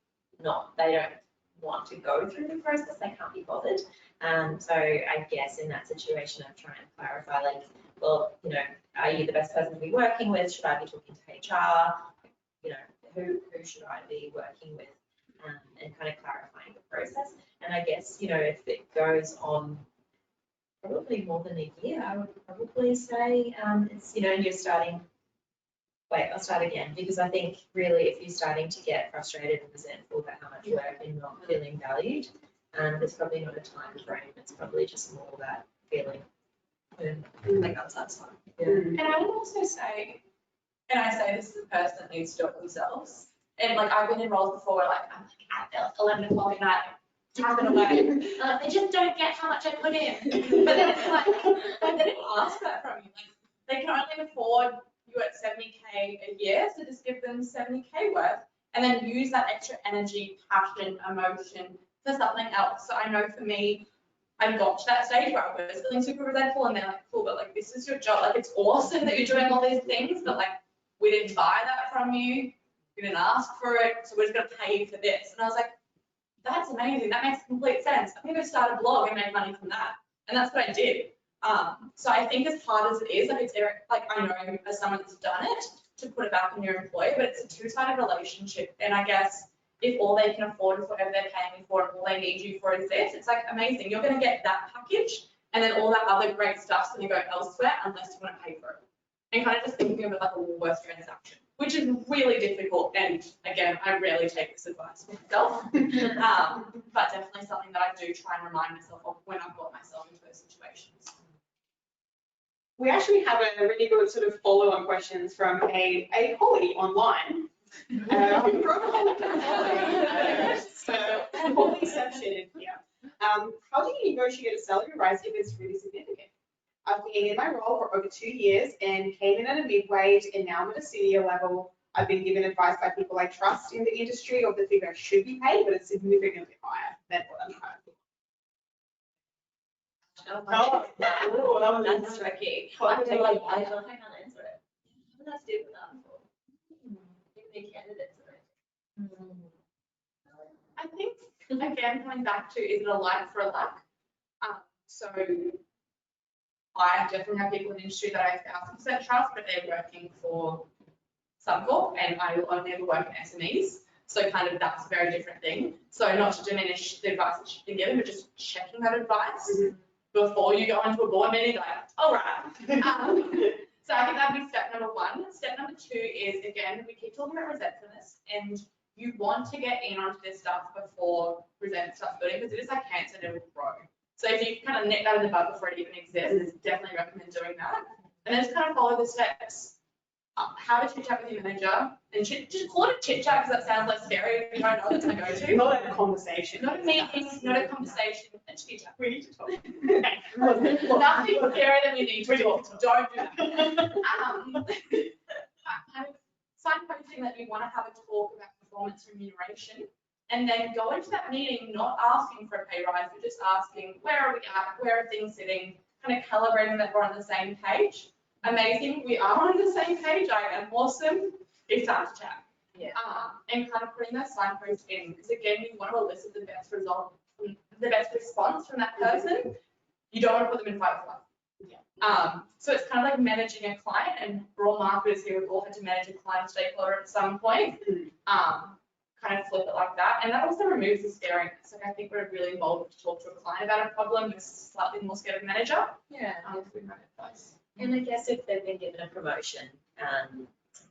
they don't want to go through the process, they can't be bothered. So I guess in that situation, I'm trying to clarify, like, well, are you the best person to be working with? Should I be talking to HR? Who should I be working with? And kind of clarifying the process. And I guess, if it goes on probably more than a year, I would probably say it's, and you're starting, I'll start again, because I think really if you're starting to get frustrated and resentful about how much work and not feeling valued, there's probably not a time frame. It's probably just more that feeling like unsatisfied. Yeah. And I would also say, and I say this is a person that needs to do it themselves. And like I've been in roles before where like I'm like at 11 o'clock at night, tapping away. They just don't get how much I put in. But then it's like, they didn't ask that from you. Like they can only afford you at 70K a year, so just give them 70K worth. and then use that extra energy, passion, emotion for something else. So I know for me, I got to that stage where I was feeling super resentful, and they're like, cool, but like, this is your job. Like, it's awesome that you're doing all these things, but like, we didn't buy that from you. We didn't ask for it. So we're just going to pay you for this. And I was like, that's amazing. That makes complete sense. I'm going to start a blog and make money from that. And that's what I did. So I think as hard as it is, like, it's like, I know as someone that's done it, to put it back on your employer, but it's a two-sided relationship. And I guess if all they can afford is whatever they're paying you for and all they need you for is this, it's like amazing. You're going to get that package, and then all that other great stuff's going to go elsewhere unless you want to pay for it. And kind of just thinking of it like a Woolworths transaction, which is really difficult. And again, I rarely take this advice for myself, but definitely something that I do try and remind myself of when I've got myself into those situations. We actually have a really good sort of follow-on questions from a Holly online. So Hollyception here. How do you negotiate a salary rise if it's really significant? I've been in my role for over 2 years and came in at a mid-wage, and now I'm at a senior level. I've been given advice by people I trust in the industry of the figure I should be paid, but it's significantly higher than what I'm hired for. Oh, that's tricky. I feel like I can't answer it. Let's do that for. Give candidates. I think, again, coming back to, is it a like for a like? So I definitely have people in the industry that I 1000% trust, but they're working for Suncorp, and I will only ever work in SMEs. So kind of that's a very different thing. So not to diminish the advice that you've been given, but just checking that advice before you go into a board meeting, like, all right. So I think that'd be step number one. Step number two is, again, we keep talking about resentfulness, and you want to get in onto this stuff before resentment starts building, because it is like cancer and it will grow. So if you kind of nip that in the bud before it even exists, definitely recommend doing that. And then just kind of follow the steps. Have a chit chat with your manager, and just call it a chit chat because that sounds less scary if you don't know what it's going to go to. Not a conversation. Not a meeting, not a conversation, a chit chat. We need to talk. Nothing scarier than we need to talk. Don't do that. Kind of signposting that you want to have a talk about performance remuneration, and then go into that meeting not asking for a pay rise, but just asking where are we at, where are things sitting, kind of calibrating that we're on the same page. Amazing, we are on the same page. I am awesome. It's time to chat. Yeah. And kind of putting that signpost in, because again, you want to elicit the best result, the best response from that person. You don't want to put them in fight or flight. Yeah. So it's kind of like managing a client, and we're all marketers here. We've all had to manage a client stakeholder at some point. Kind of flip it like that, and that also removes the scariness. Like I think we're really involved to talk to a client about a problem, but slightly more scared of manager. Yeah. With my advice. And I guess if they've been given a promotion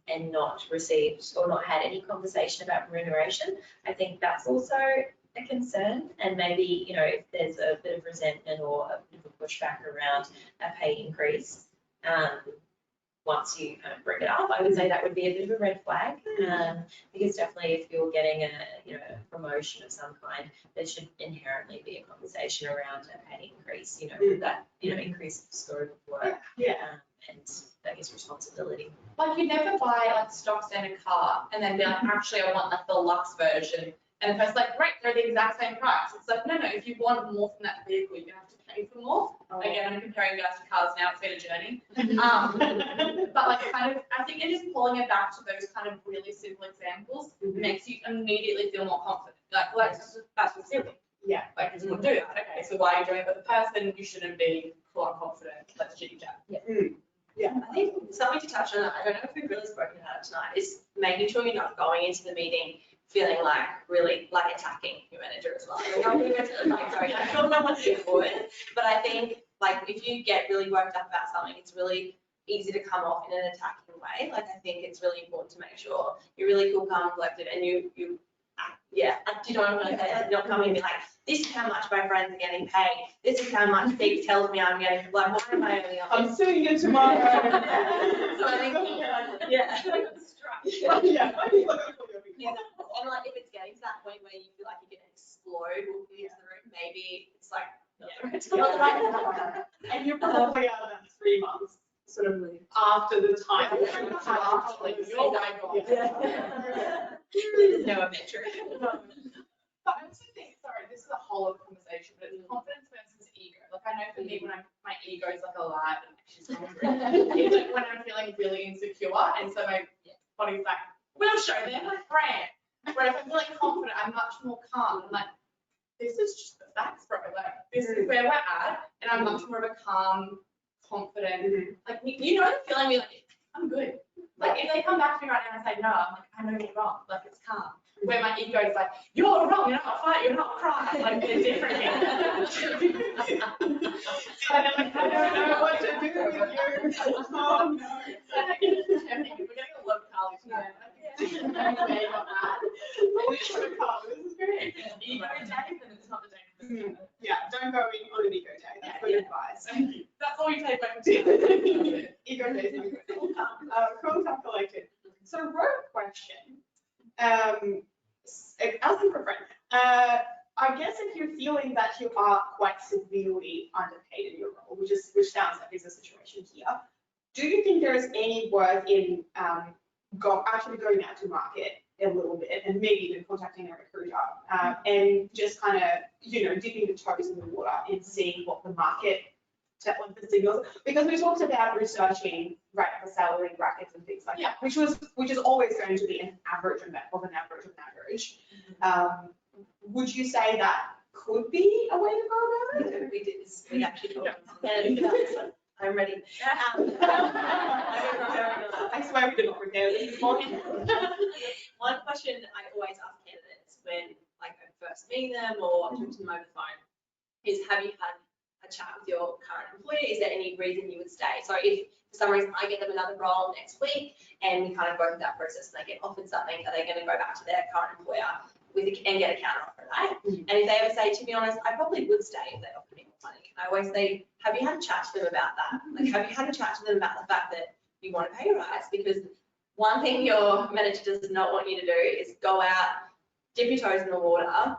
and not received or not had any conversation about remuneration, I think that's also a concern. And maybe, you know, if there's a bit of resentment or a bit of a pushback around a pay increase, once you kind of bring it up, I would say that would be a bit of a red flag, because definitely if you're getting a promotion of some kind, there should inherently be a conversation around a pay increase, that increase the scope of work, and I guess responsibility. Like you never buy like stock standard car and then be like, actually I want like the luxe version, and the person's like, great, they're the exact same price. It's like, no, if you want more from that vehicle, you're gonna have to pay for more. Again, I'm comparing you guys to cars now, it's been a journey. But like kind of, I think it is pulling it back to those kind of really simple examples makes you immediately feel more confident. Like, well, that's just silly. Yeah. Like, you just want to do that. Okay, so why are you doing it with a person? You shouldn't be cool and confident. Let's chit chat. Yeah. I think something to touch on that, I don't know if we've really spoken about it tonight, is making sure you're not going into the meeting feeling like really like attacking your manager as well. Sorry, I don't know what to avoid, but I think like if you get really worked up about something, it's really easy to come off in an attacking way. Like I think it's really important to make sure you're really cool, calm, collected, and you don't want to not come in and be like, this is how much my friends are getting paid. This is how much Steve tells me I'm getting. Like, why am I only on? I'm suing you tomorrow. So I think, and like if it's getting to that point where you feel like you're gonna explode walking into the room, maybe it's like, and you're probably out of that 3 months, sort of after the time. There's no metric. But I also think, sorry, this is a whole other conversation, but it's confidence versus ego. Like I know for me, when my ego is like alive and like she's hungry, it's like when I'm feeling really insecure, and so my body's like, we'll show them my friend. Whereas if I'm feeling confident, I'm much more calm. I'm like, this is just the facts, bro. Like this is where we're at, and I'm much more of a calm, confident. Like you know the feeling, you're like, I'm good. Like if they come back to me right now and say no, I'm like, I know you're wrong. Like it's calm. Where my ego is like, you're wrong, you're not fight, you're not cry. Like they're different. And I'm like, I don't know what to do with you. Oh no. We're getting a lot of Carly tonight. This is great. Ego day, then it's not the day for this. Yeah, don't go in on an ego day. That's good advice. Thank you. That's all you take away from today. Ego day is not good. Cool, calm, collected. So, road question. Asking for a friend. I guess if you're feeling that you are quite severely underpaid in your role, which sounds like is the situation here, do you think there is any worth in actually going out to market a little bit and maybe even contacting a recruiter and just kind of, dipping the toes in the water and seeing what the market, like the signals, because we talked about researching the salary brackets and things like that, which is always going to be an average of an average. Would you say that could be a way to go about it? We did this, we actually talked about it. I'm ready. I swear we did not prepare this morning. One question I always ask candidates when I'm first meeting them or talking to them over the phone is, have you had a chat with your current employer? Is there any reason you would stay? So if for some reason I get them another role next week and we kind of go through that process and they get offered something, are they going to go back to their current employer and get a counter offer, right? And if they ever say, to be honest, I probably would stay if they offered me more money. I always say, have you had a chat to them about that? Like, have you had a chat to them about the fact that you want a pay rise? Because one thing your manager does not want you to do is go out, dip your toes in the water,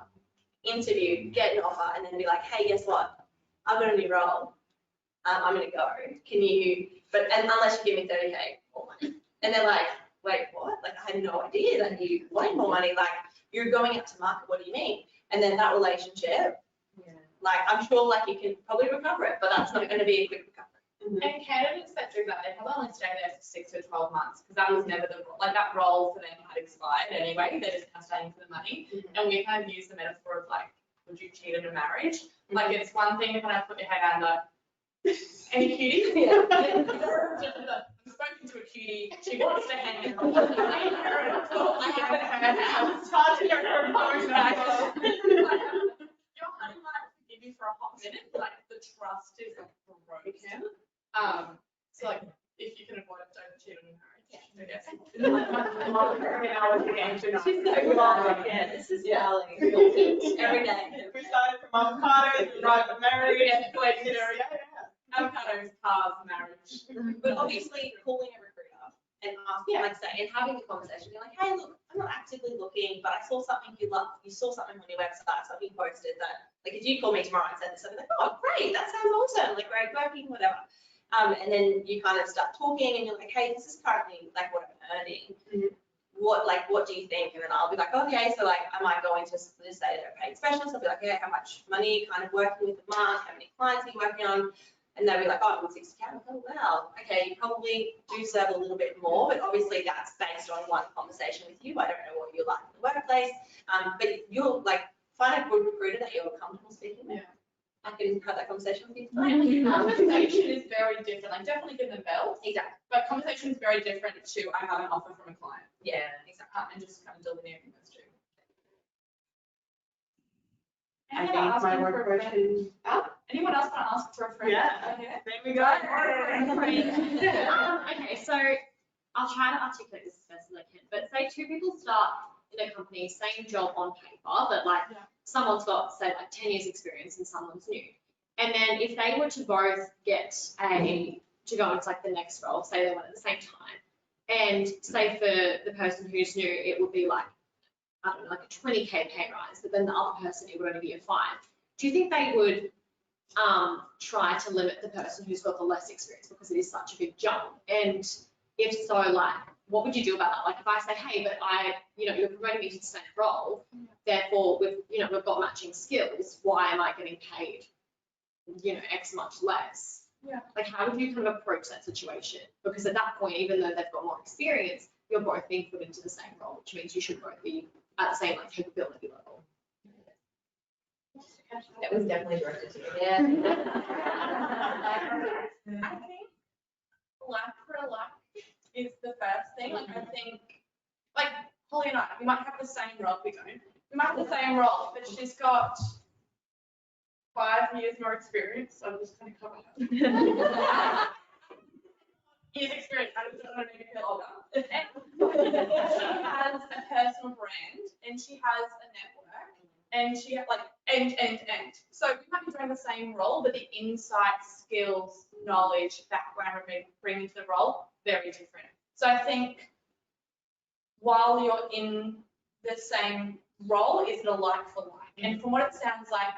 interview, get an offer, and then be like, hey, guess what? I've got a new role. I'm going to go. Can you, and unless you give me 30K more money. And they're like, wait, what? Like, I had no idea that you wanted more money. Like, you're going out to market, what do you mean? And then that relationship, I'm sure you can probably recover it, but that's not going to be a quick recovery. And candidates that do that, they probably only stay there for 6 to 12 months because that was never that role for them had expired anyway. They're just kind of staying for the money. And we kind of use the metaphor of would you cheat in a marriage? Like it's one thing to kind of put your head down any cuties? Yeah. I've spoken to a cutie, she wants to hang out. I haven't heard how it's hard to get her phone back. Your honey might forgive you for a hot minute, the trust is broken. So if you can avoid it, don't cheat on your marriage. I guess. She's so long. Yeah, this is every day. We started from avocados, we arrived at marriage, Avocados, cars, marriage. But obviously calling a recruiter and asking, and having a conversation, you're like, hey, look, I'm not actively looking, but I saw something you saw something on your website, something you posted that, if you call me tomorrow and said this, I'd be like, oh, great, that sounds awesome, great working, whatever. And then you kind of start talking and you're like, hey, this is currently what I'm earning. What do you think? And then I'll be like, okay, so I might go into just say they're a paid specialist. I'll be like, yeah, how much money are you kind of working with a month? How many clients are you working on? And they'll be like, oh, I'm 60K. I'm like, oh, wow. Okay, you probably do serve a little bit more, but obviously that's based on one conversation with you. I don't know what you're like in the workplace. But you'll find a good recruiter that you're comfortable speaking with. Yeah. I can have that conversation with you. Conversation is very different. Definitely give them bells. Exactly. But conversation is very different to I have an offer from a client. Yeah, exactly. And just kind of delineating those two. I think my one question. Anyone else want to ask for a friend? Yeah. There we go. Okay, so I'll try to articulate this as best as I can, but say two people start in a company, same job on paper, but someone's got, say, 10 years experience and someone's new. And then if they were to both get to go into the next role, say they went at the same time, and say for the person who's new, it would be I don't know, a 20K pay rise, but then the other person, it would only be a 5. Do you think they would try to limit the person who's got the less experience because it is such a big jump? And if so, what would you do about that? Like if I say, hey, but you're promoting me to the same role, therefore we've got matching skills, why am I getting paid, X much less? Yeah. Like how would you kind of approach that situation? Because at that point, even though they've got more experience, you're both being put into the same role, which means you should both be at the same capability level. That was definitely directed to me. Yeah. I think like for a like is the first thing. Like I think, like Holly and I, we might have the same role. We don't. We might have the same role, but she's got 5 years more experience. So I'm just going to cover her. Years experience. I don't want to make her feel older. And she has a personal brand, and she has a network, and she has like end. So we might be doing the same role, but the insight, skills, knowledge, background we bring into the role, very different. So I think while you're in the same role, is it a like for like? And from what it sounds like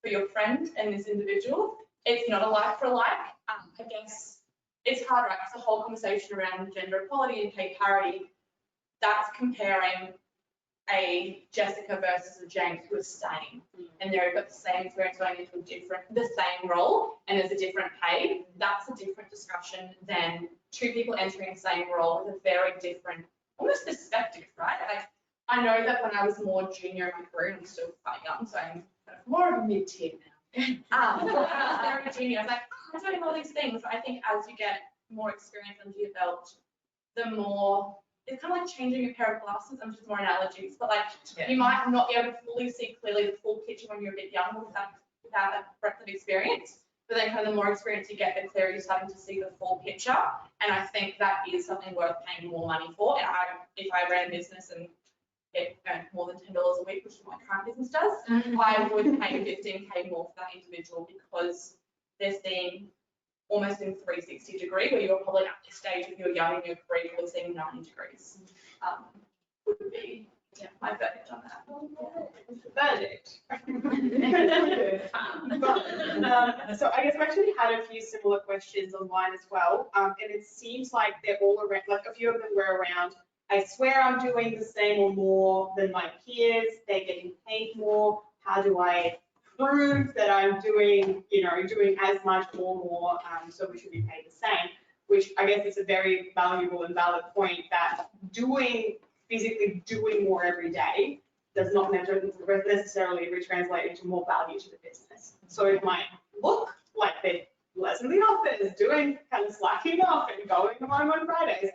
for your friend and this individual, it's not a like for like. I guess it's hard, right? Because the whole conversation around gender equality and pay parity, that's comparing a Jessica versus a James who are same, and they've got the same experience going into the same role, and there's a different pay. That's a different discussion than 2 people entering the same role with a very different, almost perspective, right? Like I know that when I was more junior in my career, I'm still quite young, so I'm kind of more of a mid-tier now. When I was very junior, I was like, I'm doing all these things. I think as you get more experience under your belt, the more, it's kind of like changing a pair of glasses. I'm just more analogies, but like you might not be able to fully see clearly the full picture when you're a bit younger without that breadth of experience. But then kind of the more experience you get, the clearer you're starting to see the full picture. And I think that is something worth paying more money for. And if I ran a business and earned more than $10 a week, which is what my current business does, I would pay 15K more for that individual because they're seeing almost in 360 degree, where you're probably at this stage of your young in your career, you're seeing 90 degrees. Would be my verdict on that. Verdict. So I guess I've actually had a few similar questions online as well, and it seems like they're all around, like a few of them were around, I swear I'm doing the same or more than my peers, they're getting paid more, how do I prove that I'm doing, doing as much or more, so we should be paid the same, which I guess is a very valuable and valid point, that physically doing more every day does not necessarily retranslate into more value to the business. So it might look like they're less in the office, kind of slacking off and going home on Fridays,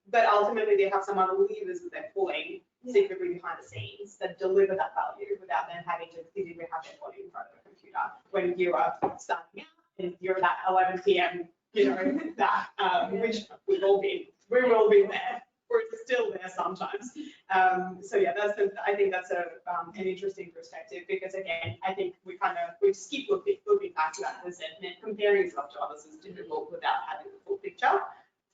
but ultimately they have some other levers that they're pulling secretly behind the scenes that deliver that value without them having to physically have their body in front of a computer when you are starting out and you're that 11 p.m. Which we've all been there. We're still there sometimes. So yeah, I think that's an interesting perspective, because again, I think we just keep looking back to that resentment. Comparing yourself to others is difficult without having the full picture.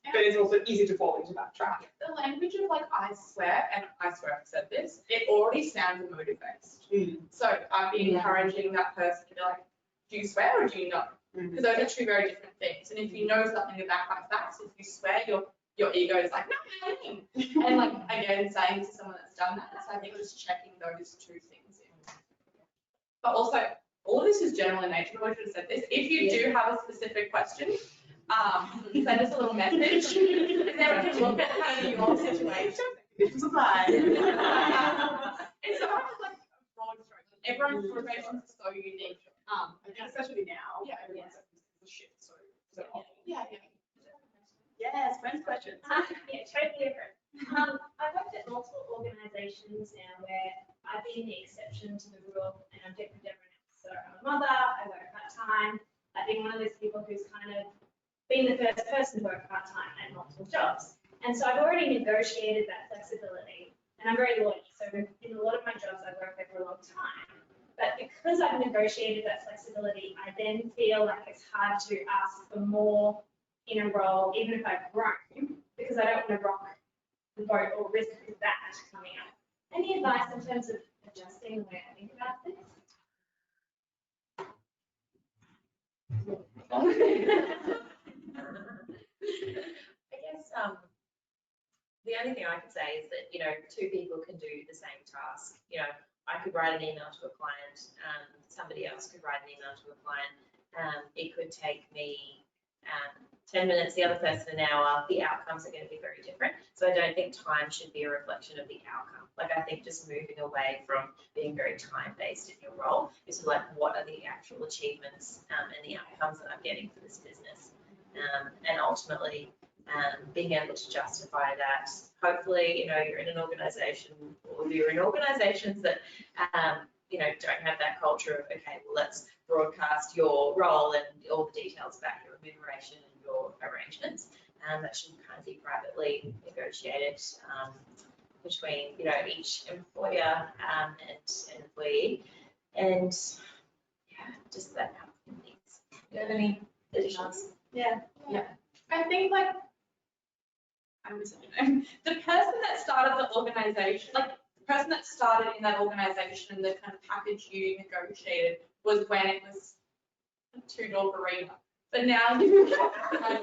But it's also easy to fall into that trap. The language of like, I swear, and I swear I've said this, it already sounds emotive-based. So I'd be encouraging that person to be like, do you swear or do you not? Because those are 2 very different things. And if you know something about like facts, if you swear, your ego is like, no, I mean. And like, again, saying to someone that's done that, so I think just checking those 2 things in. But also, all of this is general in nature, but I should have said this. If you do have a specific question, send us a little message, and then we can look at kind of your situation. It's not like a broad stroke. Everyone's situation is so unique. Especially now. Yeah. Everyone's a shit. So Yeah. yes, friends questions. Yeah, totally different. I've worked at multiple organisations now where I've been the exception to the rule, and I'm different than everyone else. So I'm a mother, I work part-time. I've been one of those people who's kind of been the first person to work part-time at multiple jobs. And so I've already negotiated that flexibility, and I'm very loyal. So in a lot of my jobs, I've worked there for a long time. But because I've negotiated that flexibility, I then feel like it's hard to ask for more in a role, even if I've grown, because I don't want to rock the boat or risk that coming up. Any advice in terms of adjusting the way I think about this? I guess the only thing I could say is that, you know, two people can do the same task. You know, I could write an email to a client, somebody else could write an email to a client. It could take me 10 minutes, the other person an hour. The outcomes are going to be very different. So I don't think time should be a reflection of the outcome. Like, I think just moving away from being very time-based in your role is like, what are the actual achievements and the outcomes that I'm getting for this business? And ultimately, being able to justify that. Hopefully, you know, you're in an organisation, or you're in organisations that, you know, don't have that culture of, okay, well, let's broadcast your role and all the details about your remuneration and your arrangements. That should kind of be privately negotiated between, you know, each employer and employee. And yeah, just that kind of things. Do you have any additions? Yeah. I think, like, I'm just, the person that started the organisation, like, the person that started in that organisation and the kind of package you negotiated was when it was a $2 burrito. But now you like,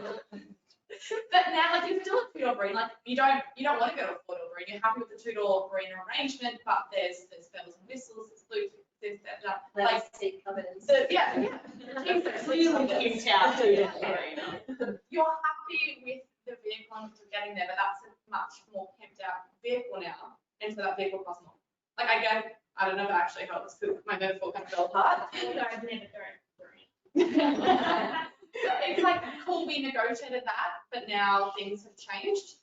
you're still a $2 burrito. Like, you don't want to go to a $4 burrito. You're happy with the $2 burrito arrangement, but there's bells and whistles, there's blue, this, that, like, so, yeah. Jesus, Please keep out $2 you're happy with the vehicle and you're getting there, but that's a much more pimped out vehicle now, and so that vehicle costs more. Like, I don't know if that actually helps, because my metaphor kind of fell apart. It's like, cool, we negotiated that, but now things have changed.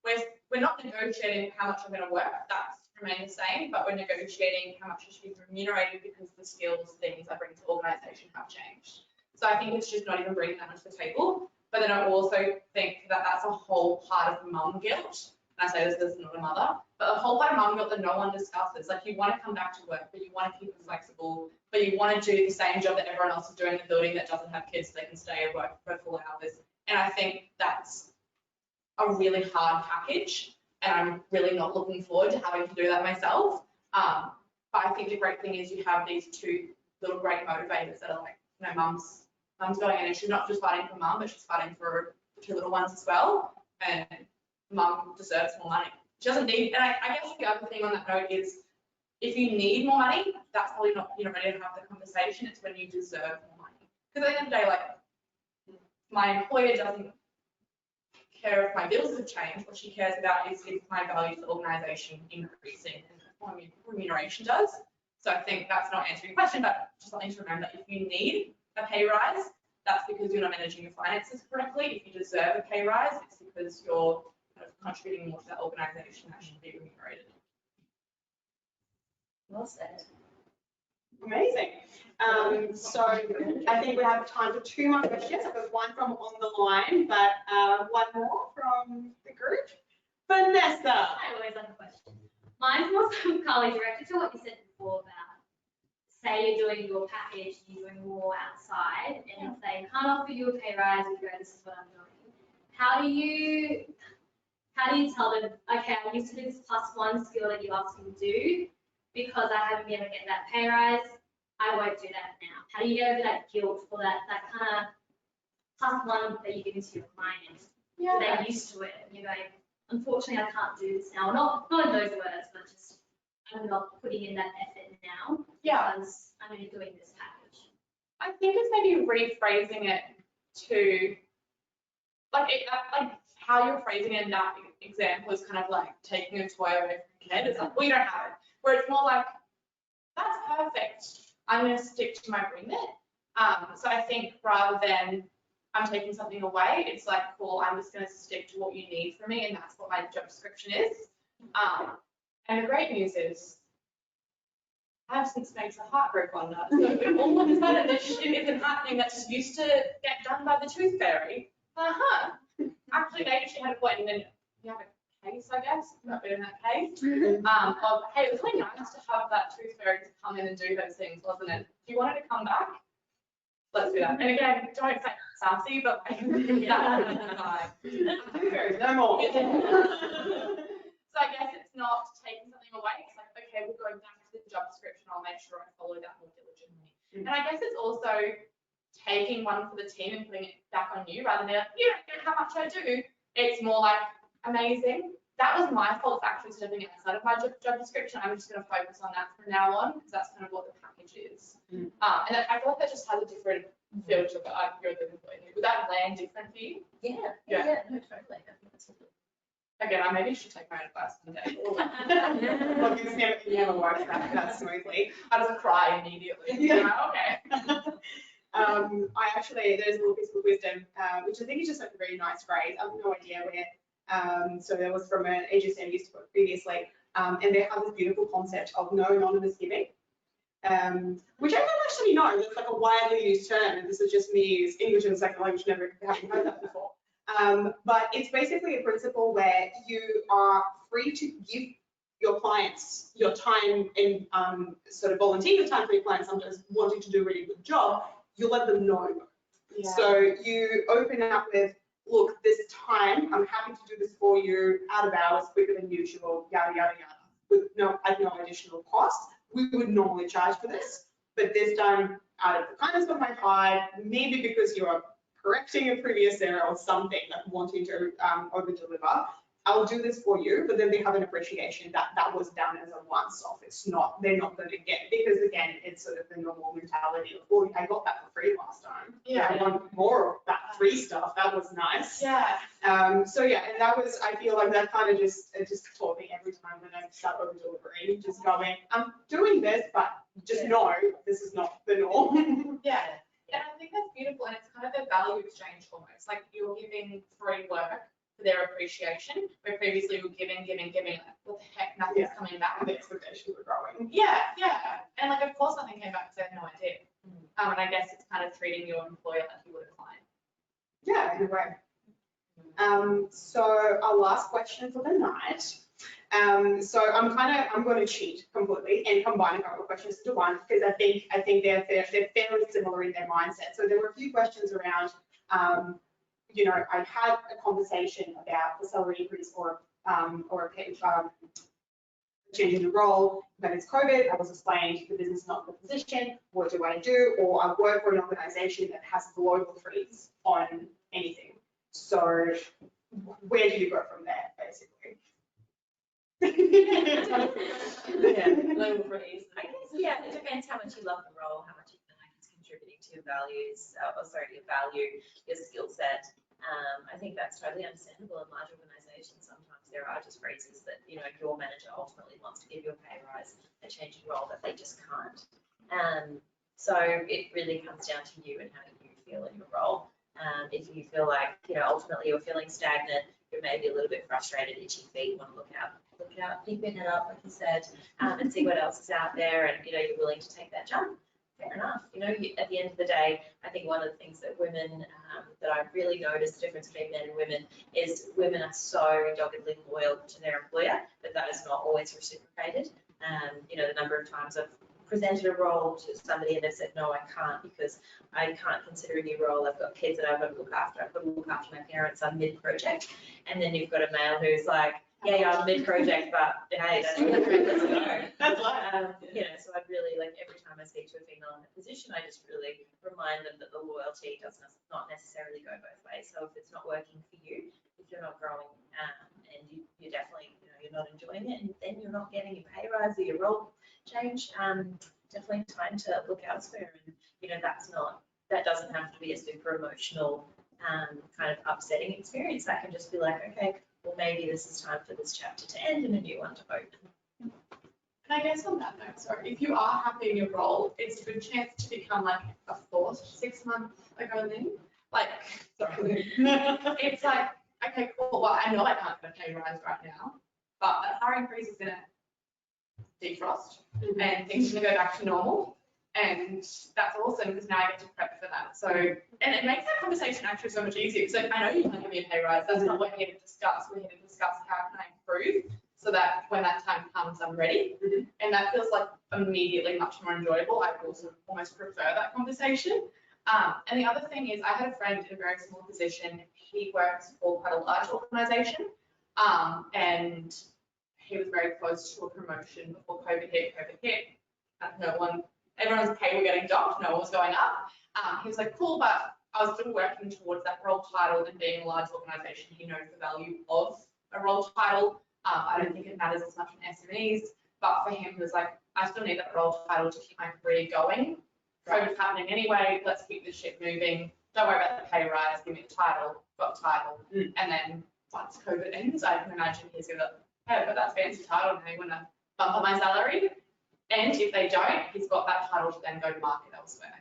We're not negotiating how much I'm going to work, that's remain the same, but we're negotiating how much I should be remunerated because the skills, things I bring to the organisation have changed. So I think it's just not even bringing that much to the table. But then I also think that that's a whole part of mum guilt. And I say this as not a mother, but a whole part of mum guilt that no one discusses. Like, you want to come back to work, but you want to keep it flexible, but you want to do the same job that everyone else is doing in the building that doesn't have kids so they can stay at work for full hours. And I think that's a really hard package. And I'm really not looking forward to having to do that myself. But I think the great thing is you have these two little great motivators that are like, you know, mum's going in and she's not just fighting for mum, but she's fighting for the two little ones as well. And mum deserves more money. She doesn't need, and I guess the other thing on that note is, if you need more money, that's probably not, you're not ready to have the conversation. It's when you deserve more money. Because at the end of the day, like, my employer doesn't care if my bills have changed. What she cares about is if my value to the organisation increasing, and my remuneration does. So I think that's not answering your question, but just something to remember that if you need a pay rise, that's because you're not managing your finances correctly. If you deserve a pay rise, it's because you're kind of contributing more to that organisation that should be remunerated. Well said. Amazing. So I think we have time for 2 more questions. I've got one from on the line, but one more from the group. Vanessa. I always have a question. Mine's more so, Carly, directed to what you said before about, say you're doing your package, you're doing more outside, and if they can't offer you a pay rise, you go, this is what I'm doing. How do you tell them, okay, I used to do this +1 skill that you asked me to do, because I haven't been able to get that pay rise, I won't do that now. How do you get over that guilt or that kind of +1 that you give to your clients? Yeah. They're used to it, and you're going, unfortunately, I can't do this now. Not in those words, but just I'm not putting in that effort now because I'm only doing this package. I think it's maybe rephrasing it to, like how you're phrasing it in that example is kind of like taking a toy away from your kid. It's like, well, you don't have it. Where it's more like, that's perfect. I'm going to stick to my remit. So I think rather than I'm taking something away, it's like, cool, I'm just going to stick to what you need from me, and that's what my job description is. And the great news is, absence makes the heart grow fonder. So if all of a sudden this shit isn't happening that just used to get done by the tooth fairy, actually they actually had a point, and then you have a case, I guess, about being in that case, of, hey, it was really nice to have that tooth fairy to come in and do those things, wasn't it? If you wanted to come back, let's do that. And again, don't say sassy, but I can do that. Tooth fairies, no more. So I guess it's not taking something away. It's like, okay, we'll go back to the job description. I'll make sure I follow that more diligently. And I guess it's also taking one for the team and putting it back on you rather than, you don't get how much I do. It's more like, amazing. that was my fault for actually stepping outside of my job description. I'm just going to focus on that from now on because that's kind of what the package is. And I feel like that just has a different feel to it. You're the employee. Would that land different for you? Yeah, no, totally. I think that's good. Again, I maybe should take my advice today. Look, it never works that smoothly. I just cry immediately. Yeah. Okay. I actually, there's a little piece of wisdom, which I think is just like a very nice phrase. I have no idea where. So there was from an agency I used to work previously, and they have this beautiful concept of no anonymous giving, which I don't actually know. It's like a widely used term, and this is just me as English and second language, never having heard that before. But it's basically a principle where you are free to give your clients your time and sort of volunteer your time for your clients, sometimes wanting to do a really good job, you let them know. Yeah. So you open up with, look, this time, I'm happy to do this for you out of hours, quicker than usual, yada, yada, yada, with no additional cost. We would normally charge for this, but this time, out of the kindness of my heart, maybe because you're correcting a previous error or something, like wanting to over-deliver, I'll do this for you, but then they have an appreciation that that was done as a once-off. It's not, they're not going to get, because again, it's sort of the normal mentality of, oh, I got that for free last time. Yeah. I want more of that free stuff. That was nice. Yeah. So yeah, and that was, I feel like that kind of just taught me every time when I start over-delivering, just going, I'm doing this, but just know this is not the norm. Yeah. And I think that's beautiful, and it's kind of a value exchange almost, like you're giving free work for their appreciation, where previously you were giving, like, what the heck, nothing's coming back. The expectations were growing. Yeah, and like, of course nothing came back because they had no idea. And I guess it's kind of treating your employer like you would a client. Yeah, in a way. So our last question for the night. So I'm going to cheat completely and combine a couple of questions into one because I think they're fairly similar in their mindset. So there were a few questions around, you know, I had a conversation about the salary increase or a pay, change in the role, but it's COVID. I was explained the business is not in the position. What do I do? Or I work for an organization that has global freeze on anything. So where do you go from there, basically? Global freeze. I guess, yeah, it depends how much you love the role, how much you feel like it's contributing to your values, your value, your skill set. I think that's totally understandable in large organizations. Sometimes there are just phrases that, you know, your manager ultimately wants to give you a pay rise, a change in role that they just can't. So it really comes down to you and how you feel in your role. If you feel like, you know, ultimately you're feeling stagnant, you're maybe a little bit frustrated, itchy feet, you want to look out, pick your head up, like you said, and see what else is out there, and, you know, you're willing to take that jump. Fair enough. You know, at the end of the day, I think one of the things that women, that I've really noticed the difference between men and women is women are so doggedly loyal to their employer, but that is not always reciprocated. You know, the number of times I've presented a role to somebody and they've said, no, I can't because I can't consider a new role. I've got kids that I've got to look after. I've got to look after my parents. I'm mid-project. And then you've got a male who's like, yeah, I'm mid-project, but hey, that's let's go. That's right. You know, so I'd really, like, every time I speak to a female in that position, I just really remind them that the loyalty does not necessarily go both ways. So if it's not working for you, if you're not growing, and you definitely, you know, you're not enjoying it, and then you're not getting your pay rise or your role change, definitely time to look elsewhere. And, you know, that doesn't have to be a super emotional, kind of upsetting experience. That can just be like, okay, well, maybe this is time for this chapter to end and a new one to open. And I guess on that note, sorry, if you are happy in your role, it's a good chance to become like a forced 6 month ago then. Like, sorry. It's like, okay, cool. Well, I know I can't get a pay rise right now, but that hiring freeze is gonna defrost and things are gonna go back to normal. And that's awesome because now I get to prep for that. So, and it makes that conversation actually so much easier because I know you can't give me a pay rise. That's not what we're here to discuss. We're here to discuss how can I improve so that when that time comes, I'm ready. And that feels like immediately much more enjoyable. I also almost prefer that conversation. And the other thing is I had a friend in a very small position. He works for quite a large organization. And he was very close to a promotion before COVID hit. Everyone's pay were getting docked, no one was going up. He was like, cool, but I was still working towards that role title and being a large organization. He knows the value of a role title I don't think it matters as much in SMEs, but for him, he was like, I still need that role title to keep my career going. COVID's happening anyway, let's keep this shit moving. Don't worry about the pay rise, give me the title, got the title. And then once COVID ends, I can imagine he's gonna, hey, I've got that fancy title, and they wanna bump up my salary. And if they don't, he's got that title to then go to market elsewhere.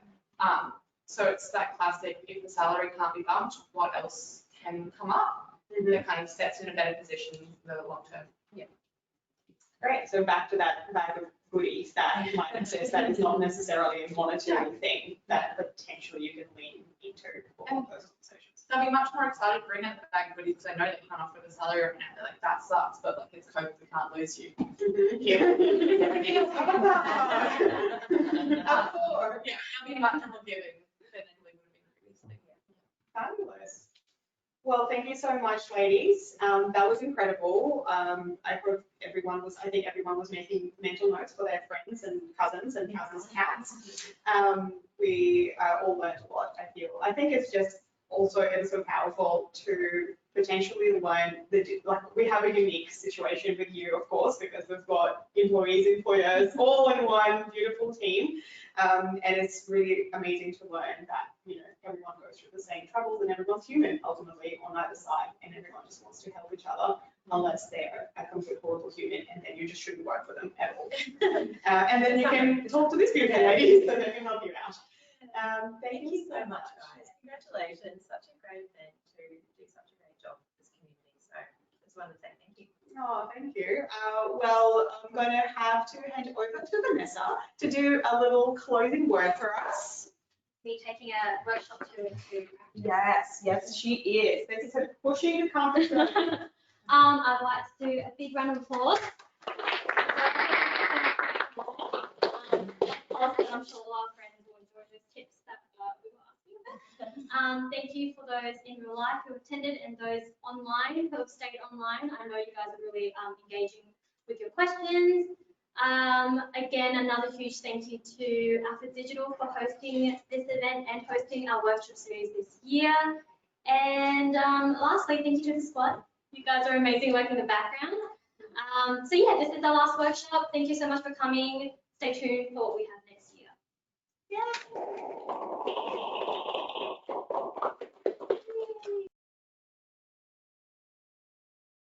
So it's that classic, if the salary can't be bumped, what else can come up? That kind of sets in a better position for the long term. Great, so back to that bag of goodies that Mike says that is not necessarily a monetary thing that potentially you can lean into for those conversations. They'll be much more excited bringing out the bag of goodies because I know they can't offer the salary right now. They're like, that sucks, but like it's COVID, we can't lose you. Yeah, they'll be much more giving than they would have been previously. Fabulous. Well, thank you so much, ladies. That was incredible. I think everyone was making mental notes for their friends and cousins cats. We all learned a lot, I feel. I think it's just also ever so powerful to potentially learn we have a unique situation with you, of course, because we've got employees, employers, all in one beautiful team. And it's really amazing to learn that, everyone goes through the same troubles and everyone's human ultimately on either side, and everyone just wants to help each other unless they're a complete horrible human, and then you just shouldn't work for them at all. And then you can talk to this beautiful lady so they can help you out. Thank you so much, guys. Congratulations. Such a great event to do such a great job for this community. So I just wanted to say thank you. Oh, thank you. Well, I'm going to have to hand it over to Vanessa to do a little closing word for us. Me taking a workshop to Yes, she is. This is her pushing the comfort zone. I'd like to do a big round of applause. Also, I'm sure all our friends will enjoy those tips that we were asking. Thank you for those in real life who attended and those online who have stayed online. I know you guys are really engaging with your questions. Again, another huge thank you to Alpha Digital for hosting this event and hosting our workshop series this year. And lastly, thank you to the squad. You guys are amazing work in the background. So yeah, this is our last workshop. Thank you so much for coming. Stay tuned for what we have next year. Yeah.